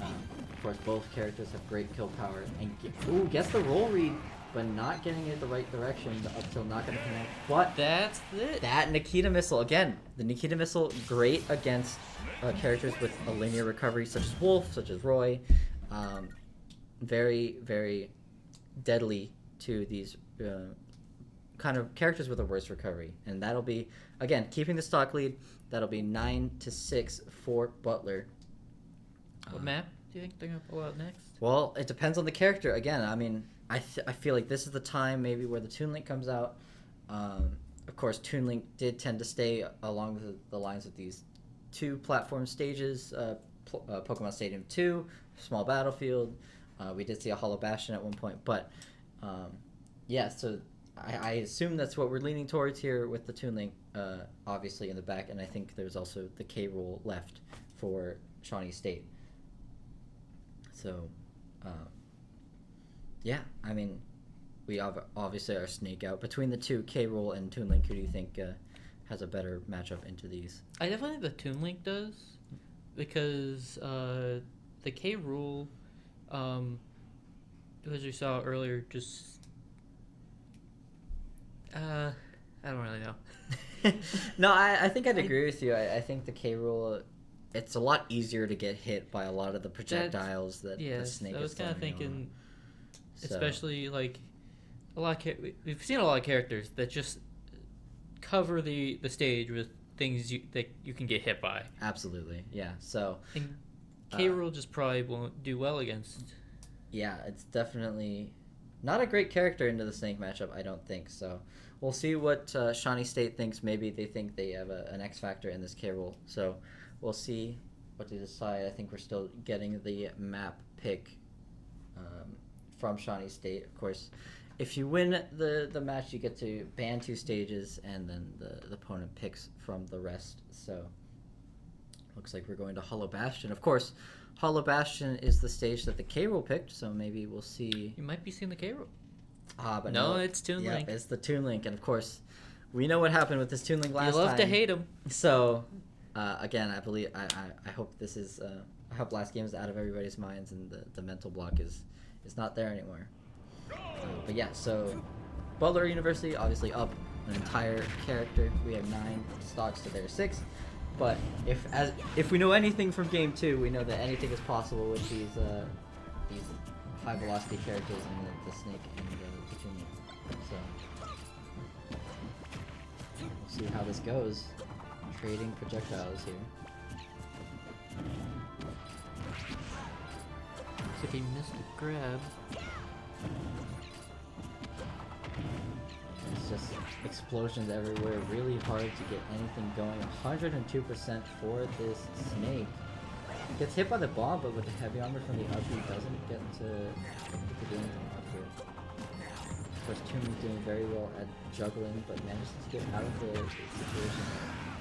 Of course, both characters have great kill power, and gets the roll read, but not getting it the right direction. The up tilt not going to connect. But That's it. that Nikita missile again. The Nikita missile great against characters with a linear recovery, such as Wolf, such as Roy. Very deadly to these kind of characters with a worse recovery, and that'll be again keeping the stock lead. That'll be 9-6 for Butler. What map do you think they're gonna pull out next? Well, it depends on the character. Again, I mean, I feel like this is the time maybe where the Toon Link comes out. Of course, Toon Link did tend to stay along the lines of these 2 platform stages, Pokemon Stadium 2, Small Battlefield. We did see a Hollow Bastion at one point, but yeah, so I assume that's what we're leaning towards here with the Toon Link, obviously in the back, and I think there's also the K rule left for Shawnee State. So, yeah, I mean, we obviously are Snake out. Between the 2, K Rool and Toon Link, who do you think has a better matchup into these? I definitely think the Toon Link does, because the K Rool, as you saw earlier, just I don't really know. No, I think I'd agree with you. I think the K Rool, it's a lot easier to get hit by a lot of the projectiles that the Snake is. I was kind of thinking, So. especially like we've seen a lot of characters that just cover the stage with things that you can get hit by. Absolutely, yeah. So And K Rool just probably won't do well against. Yeah, it's definitely not a great character into the Snake matchup, I don't think. So we'll see what Shawnee State thinks. Maybe they think they have an X factor in this K Rool. So we'll see what they decide. I think we're still getting the map pick from Shawnee State. Of course, if you win the match, you get to ban 2 stages, and then the opponent picks from the rest. So looks like we're going to Hollow Bastion. Of course, Hollow Bastion is the stage that the K Rool picked, so maybe we'll see. You might be seeing the K Rool. But No, it's Toon yeah, Link. it's the Toon Link, and of course, we know what happened with this Toon Link last You love time. to hate him. So, again, I hope this is I hope last game is out of everybody's minds and the mental block is not there anymore. But yeah, so Butler University obviously up an entire character. We have 9 stocks to their 6. But if we know anything from game 2, we know that anything is possible with these high velocity characters and the snake and the Toon Link. So we'll see how this goes. Trading projectiles here. Looks like he missed a grab. It's just explosions everywhere. Really hard to get anything going. 102% for this snake. Gets hit by the bomb, but with the heavy armor from the upbeat doesn't get to do anything up here. Of course, Toon is doing very well at juggling, but manages to get out of the situation.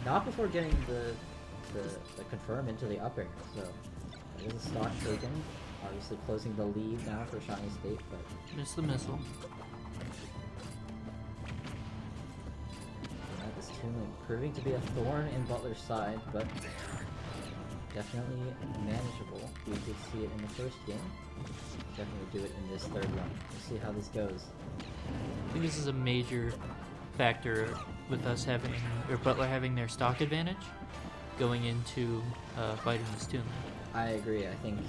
Not before getting the confirm into the up air. So that is a stock taken. Obviously closing the lead now for Shawnee State, but Missed the missile. yeah, this Toon Link proving to be a thorn in Butler's side, but definitely manageable. We did see it in the first game. Definitely do it in this third one. We'll see how this goes. I think this is a major factor with us having, or Butler having their stock advantage going into fighting this Toon Link. I agree. I think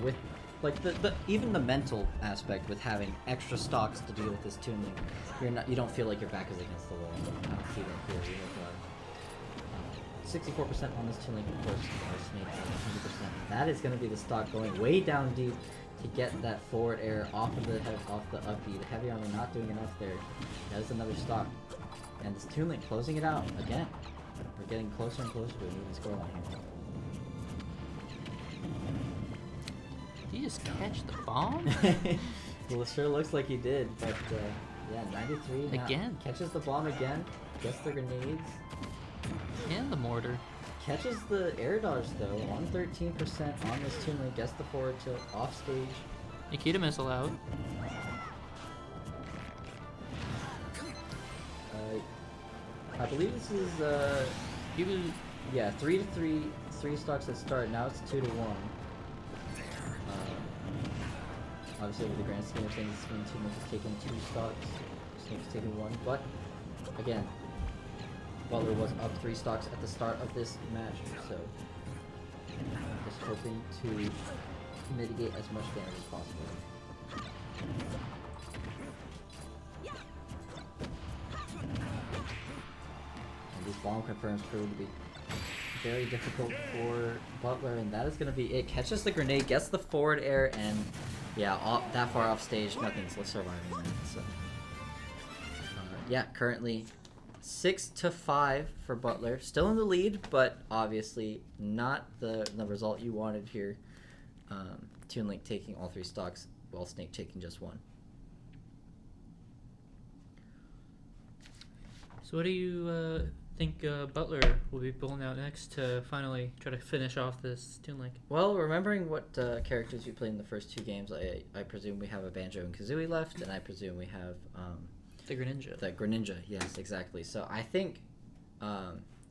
with like the even the mental aspect with having extra stocks to deal with this Toon Link, you don't feel like your back is against the wall. I don't see that here. We have 64% on this Toon Link, of course. Our snake has 100%. That is going to be the stock going way down deep to get that forward air off of the upbeat. The heavy armor not doing enough there. That is another stock, and this Toon Link closing it out again. We're getting closer and closer to an even scoreline here. Did he just catch the bomb? Well, it sure looks like he did, but yeah, 93 now. Again. Catches the bomb again, gets the grenades, And the mortar. catches the air dodge though, 113% on this Toon Link, gets the forward tilt, off stage. Nikita missile out. I believe this is, He was. yeah, 3-3, 3 stocks at start, now it's 2-1. Obviously, with the grand scheme of things, this means Toon Link has taken 2 stocks, Snake's taken 1, but again, Butler was up 3 stocks at the start of this match, so just hoping to mitigate as much damage as possible. And these bomb confirms prove to be very difficult for Butler, and that is going to be it. Catches the grenade, gets the forward air, and yeah, that far off stage, nothing's surviving that. So, yeah, currently 6-5 for Butler. Still in the lead, but obviously not the result you wanted here. Toon Link taking all 3 stocks, while Snake taking just 1. So what do you think Butler will be pulling out next to finally try to finish off this Toon Link? Well, remembering what characters we played in the first 2 games, I presume we have a Banjo and Kazooie left, and I presume we have The Greninja. the Greninja. Yes, exactly. So I think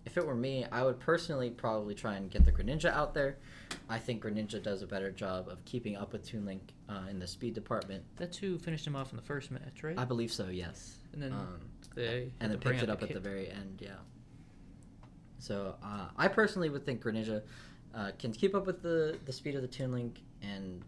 if it were me, I would personally probably try and get the Greninja out there. I think Greninja does a better job of keeping up with Toon Link in the speed department. That's who finished him off in the first match, right? I believe so, yes. And then And then picked it up at the very end, yeah. So I personally would think Greninja can keep up with the speed of the Toon Link and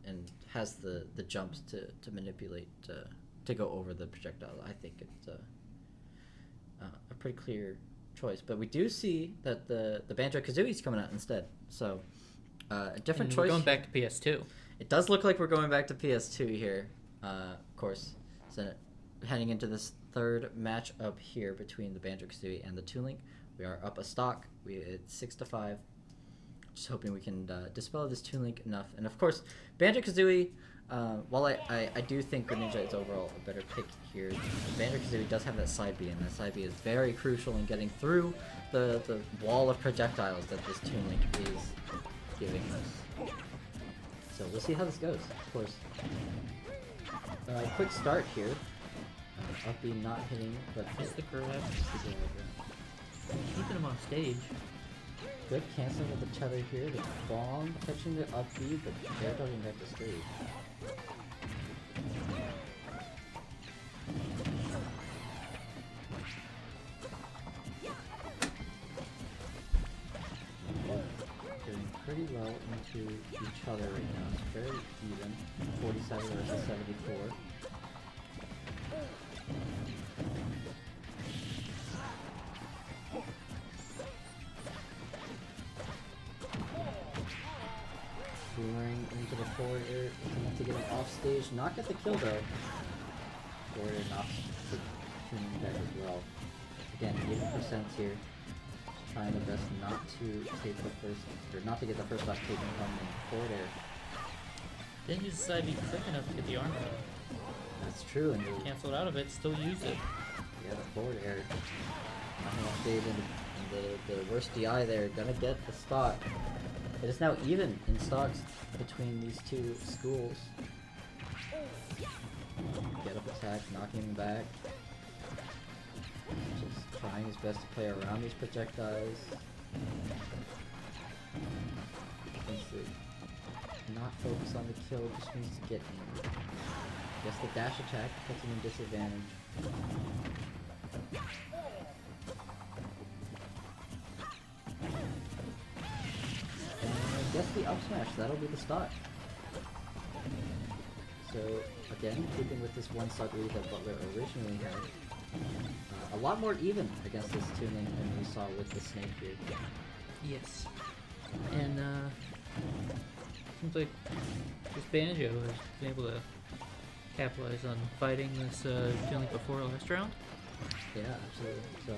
has the jumps to manipulate to go over the projectile. I think it's a pretty clear choice. But we do see that the Banjo-Kazooie is coming out instead. So a different choice. We're going back to PS2. It does look like we're going back to PS2 here, of course. So heading into this third match up here between the Banjo-Kazooie and the Toon Link. We are up a stock. It's 6-5. Just hoping we can dispel this Toon Link enough. And of course, Banjo-Kazooie, while I do think Greninja is overall a better pick here, Banjo-Kazooie does have that side B, and that side B is very crucial in getting through the wall of projectiles that this Toon Link is giving us. So we'll see how this goes, of course. Quick start here. Up B not hitting, but Just the grab. the Keeping him on stage. good canceling with the tether here. The bomb catching the up B, but they're going back to stage. Doing pretty well into each other right now. It's very even. 47 versus 74. Boomerang into the forward air, enough to get him off stage. Not get the kill though. Forward air knocks the tuning back as well. Again, even percents here. Just trying the best not to take the first, or not to get the first last taken from the forward air. Didn't use the side B quick enough to get the arm out. That's true, and the, Canceled out of it, still used it. yeah, the forward air. Knocking off stage and the worst DI there, gonna get the stock. It is now even in stocks between these two schools. Get up attack, knocking him back. Just trying his best to play around these projectiles. Needs to not focus on the kill, just needs to get in. Guess the dash attack puts him in disadvantage. I guess the up smash, that'll be the start. So, again, keeping with this one stock lead that Butler originally had. A lot more even against this tuning than we saw with the Snake here. Yes. And, seems like this Banjo has been able to capitalize on fighting this tuning before last round. Yeah, absolutely. So,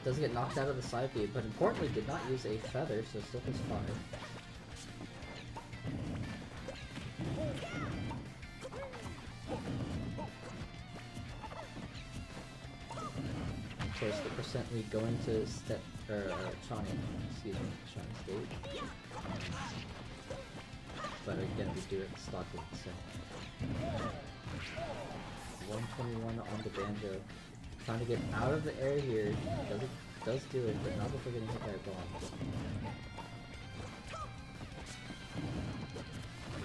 doesn't get knocked out of the side B, but importantly did not use a feather, so still has 5. Of course, the percent lead going to Shawnee, excuse me, Shawnee stage. But again, we do it stock with the same. 121 on the Banjo. Trying to get out of the air here. Does do it, but not before getting hit by a bomb.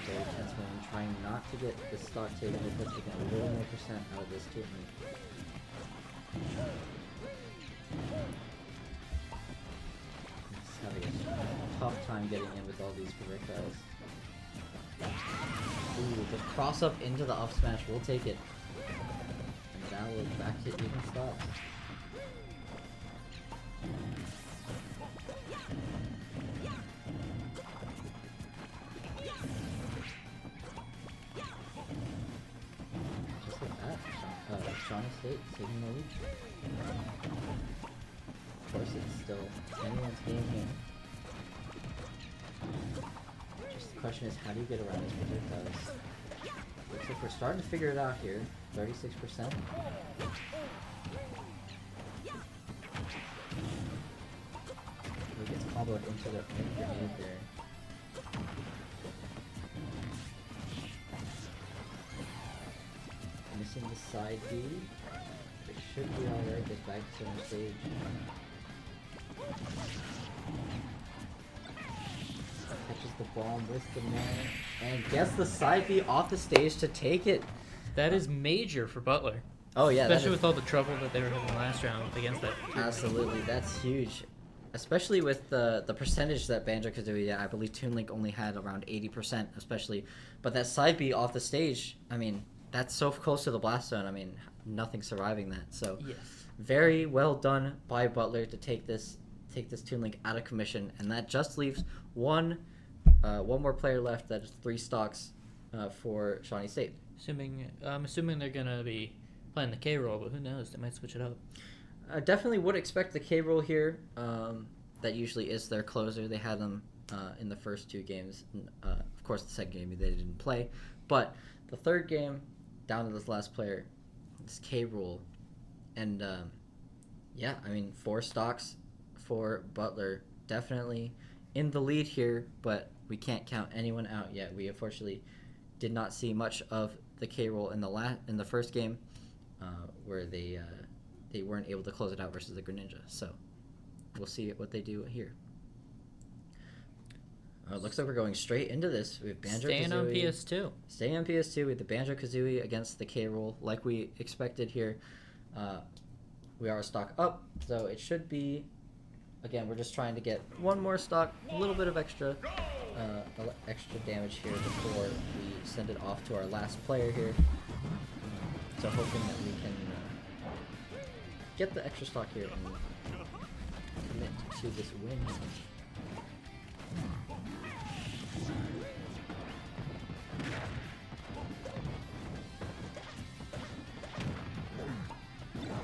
Very tense one, trying not to get the stock taken, but taking a little more percent out of this treatment. He's having a tough time getting in with all these projectiles. Ooh, the cross up into the up smash will take it. And that will back to even stops. Just like that, Shawnee State taking the lead. Of course, it's still anyone's game here. Just the question is, how do you get around these projectiles? Looks like we're starting to figure it out here. 36%. He gets comboed into the grenade there. Missing the side B. It should be alright. Gets back to center stage. Catches the bomb with the man and gets the side B off the stage to take it. That is major for Butler. Oh yeah, Especially with all the trouble that they were having last round against that. Absolutely, that's huge. Especially with the percentage that Banjo could do. Yeah, I believe Toon Link only had around 80%, especially. But that side B off the stage, I mean, that's so close to the blast zone. I mean, nothing surviving that. So, yes, very well done by Butler to take this Toon Link out of commission, and that just leaves one more player left. That is 3 stocks for Shawnee State. I'm assuming they're gonna be playing the K roll, but who knows? They might switch it up. I definitely would expect the K roll here. That usually is their closer. They had them in the first 2 games. Of course, the second game they didn't play, but the third game, down to this last player, this K roll, and yeah, I mean 4 stocks for Butler, definitely in the lead here, but we can't count anyone out yet. We unfortunately did not see much of the K-Roll in the first game, where they weren't able to close it out versus the Greninja. So we'll see what they do here. It looks like we're going straight into this. We have Banjo-Kazooie. Staying on PS2. Staying on PS2 with the Banjo-Kazooie against the K-Roll, like we expected here. We are stock up, so it should be. Again, we're just trying to get one more stock, a little bit of extra damage here before we send it off to our last player here. So hoping that we can get the extra stock here and commit to this win.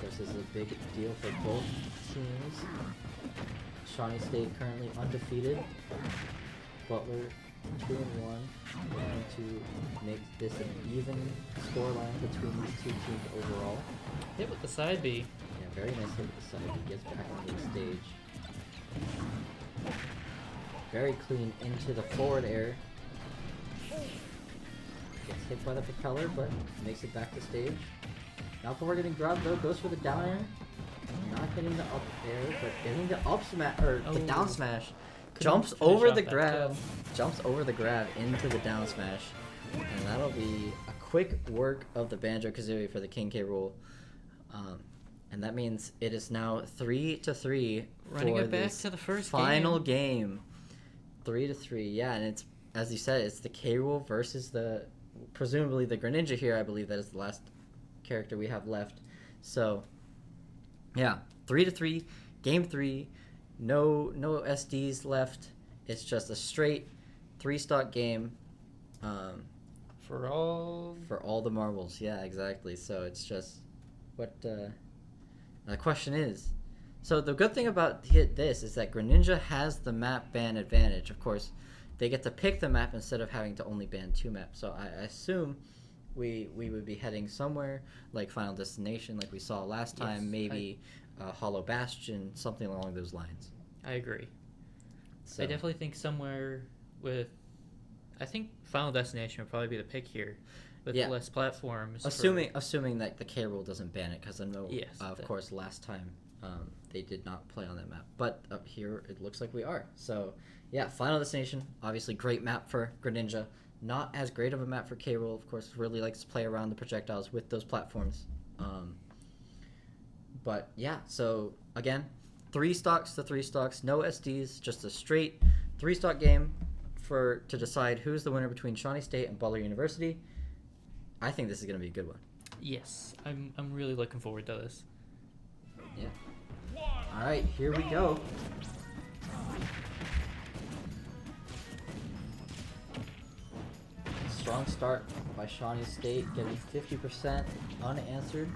This is a big deal for both teams. Shawnee State currently undefeated. Butler 2-1. Looking to make this an even scoreline between these two teams overall. Hit with the side B. Yeah, very nice hit with the side B. Gets back onto the stage. Very clean into the forward air. Gets hit by the propeller, but makes it back to stage. Now before getting grabbed though, goes for the down air. Not hitting the up air, but getting the up smash or the down smash. Jumps over the grab. Jumps over the grab into the down smash. And that'll be a quick work of the Banjo-Kazooie for the King K. Rool. And that means it is now 3-3 Running for it back this to the first final game. 3-3, yeah, and it's, as you said, it's the K. Rool versus presumably the Greninja here. I believe that is the last character we have left. So, yeah, 3-3, game 3. No SDs left. It's just a straight 3-stock game. For all the marbles. Yeah, exactly. So it's just what the question is. So the good thing about this is that Greninja has the map ban advantage. Of course, they get to pick the map instead of having to only ban 2 maps. So I assume we would be heading somewhere like Final Destination, like we saw last time. Yes, maybe Hollow Bastion, something along those lines. I agree. So. I definitely think somewhere with, I think Final Destination would probably be the pick here, with less platforms. Assuming that the K. Rool doesn't ban it, because I know, yes, of course, last time they did not play on that map. But up here, it looks like we are. So, yeah, Final Destination, obviously great map for Greninja. Not as great of a map for K. Rool, of course, really likes to play around the projectiles with those platforms. But, yeah, so, again, 3 stocks to 3 stocks, no SDs, just a straight 3-stock game to decide who's the winner between Shawnee State and Butler University. I think this is going to be a good one. Yes, I'm really looking forward to this. Yeah. All right, here we go. Strong start by Shawnee State, getting 50% unanswered.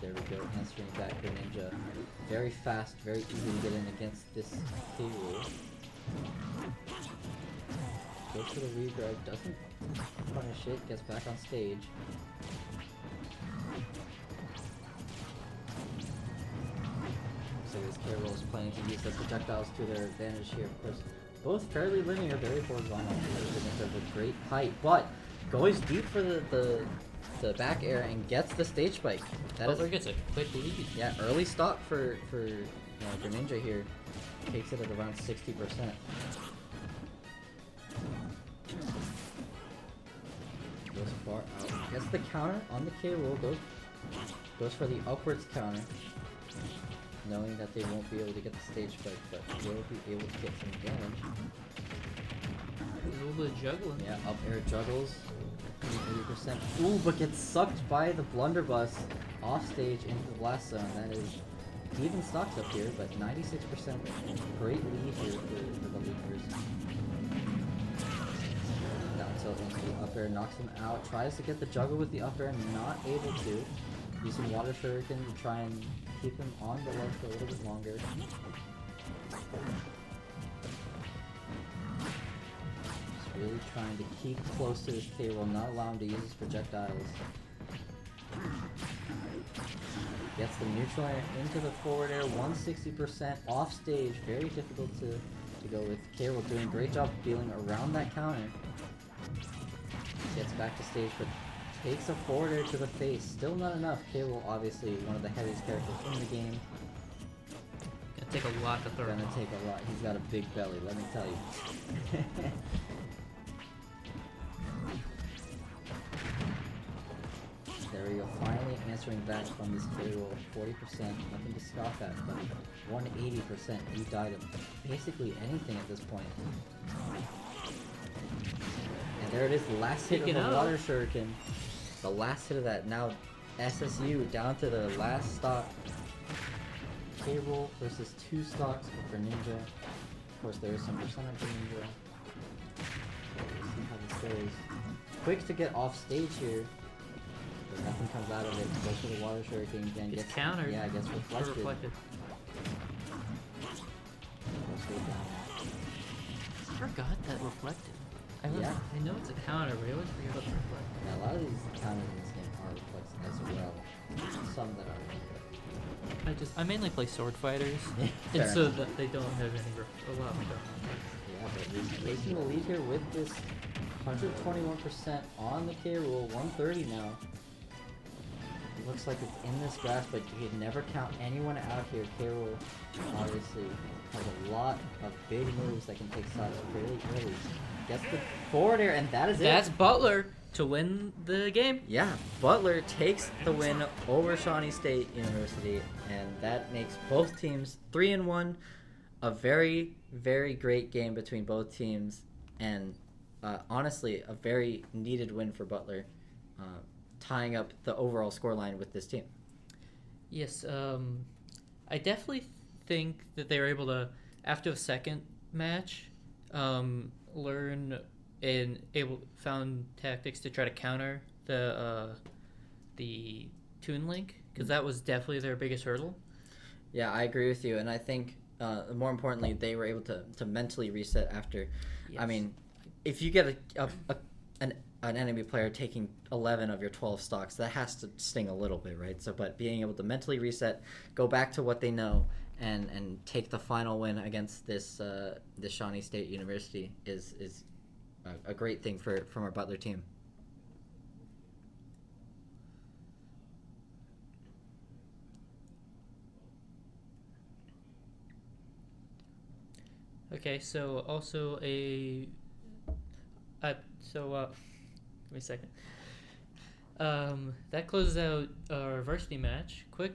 There we go, answering back Greninja. Very fast, very easy to get in against this K. Rool. Goes for the regrab, doesn't punish it, gets back on stage. So this K. Rool is planning to use the projectiles to their advantage here. Of course, both fairly linear, very horizontal. Greninja with great height, but goes deep for the back air and gets the stage spike. Butler gets a quick lead. Yeah, early stock for Greninja here. Takes it at around 60%. Goes far out. Gets the counter on the K. Rool. Goes for the upwards counter. Knowing that they won't be able to get the stage spike, but will be able to get some damage. A little bit of juggling. Yeah, up air juggles. 80%. Ooh, but gets sucked by the blunderbuss off stage into the blast zone. That is even stocks up here, but 96%. Great lead here for the leaders. Down tilt into the up air, knocks him out. Tries to get the juggle with the up air, not able to. Using water shuriken to try and keep him on the ledge for a little bit longer. Really trying to keep close to this K. Rool, not allow him to use his projectiles. Gets the neutral air into the forward air, 160% off stage, very difficult to to go with K-Rool doing a great job dealing around that counter. Gets back to stage, but takes a forward air to the face. Still not enough. K-Rool, obviously one of the heaviest characters in the game. Gonna take a lot to throw. Gonna take a lot. He's got a big belly, let me tell you. There we go, finally answering back from this K-Rool. 40%, nothing to scoff at, but 180%. You died of basically anything at this point. And there it is, the last hit of the water shuriken. The last hit of that. Now SSU down to the last stock. K-Rool versus 2 stocks for Ninja. Of course, there is some percentage for Ninja. We'll see how this goes. Quick to get off stage here. But nothing comes out of it. Goes for the water shuriken again. Gets countered. Yeah, gets reflected. I forgot that reflected. I know it's a counter, but I always forget about the reflect. Yeah, a lot of these counters in this game are reflected as well. Some that are. I mainly play sword fighters, Fair and so enough. that they don't have any a lot of them. Yeah, but he's taking the lead here with this 121% on the K-Rool. 130 now. It looks like it's in this grasp, but he'd never count anyone out here. K-Rool obviously has a lot of big moves that can take sides fairly early. Gets the forward air, and that is it. That's Butler to win the game. Yeah, Butler takes the win over Shawnee State University, and that makes both teams 3-1. A very, very great game between both teams, and honestly, a very needed win for Butler, tying up the overall scoreline with this team. Yes, I definitely think that they were able to, after the second match, learn and found tactics to try to counter the Toon Link, because that was definitely their biggest hurdle. Yeah, I agree with you, and I think more importantly, they were able to mentally reset after. Yes. I mean, if you get an enemy player taking 11 of your 12 stocks, that has to sting a little bit, right? So, but being able to mentally reset, go back to what they know, and take the final win against this Shawnee State University is a great thing from our Butler team. Okay, so also give me a second. That closes out our varsity match. Quick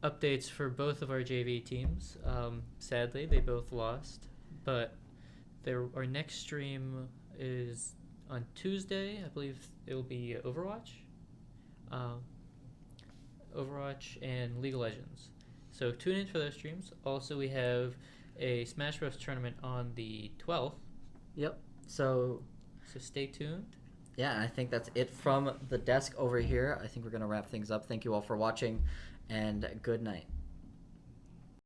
updates for both of our JV teams. Sadly, they both lost, but our next stream is on Tuesday. I believe it will be Overwatch and League of Legends. So tune in for those streams. Also, we have a Smash Bros. Tournament on the 12th. Yep. So stay tuned. Yeah, I think that's it from the desk over here. I think we're going to wrap things up. Thank you all for watching, and good night.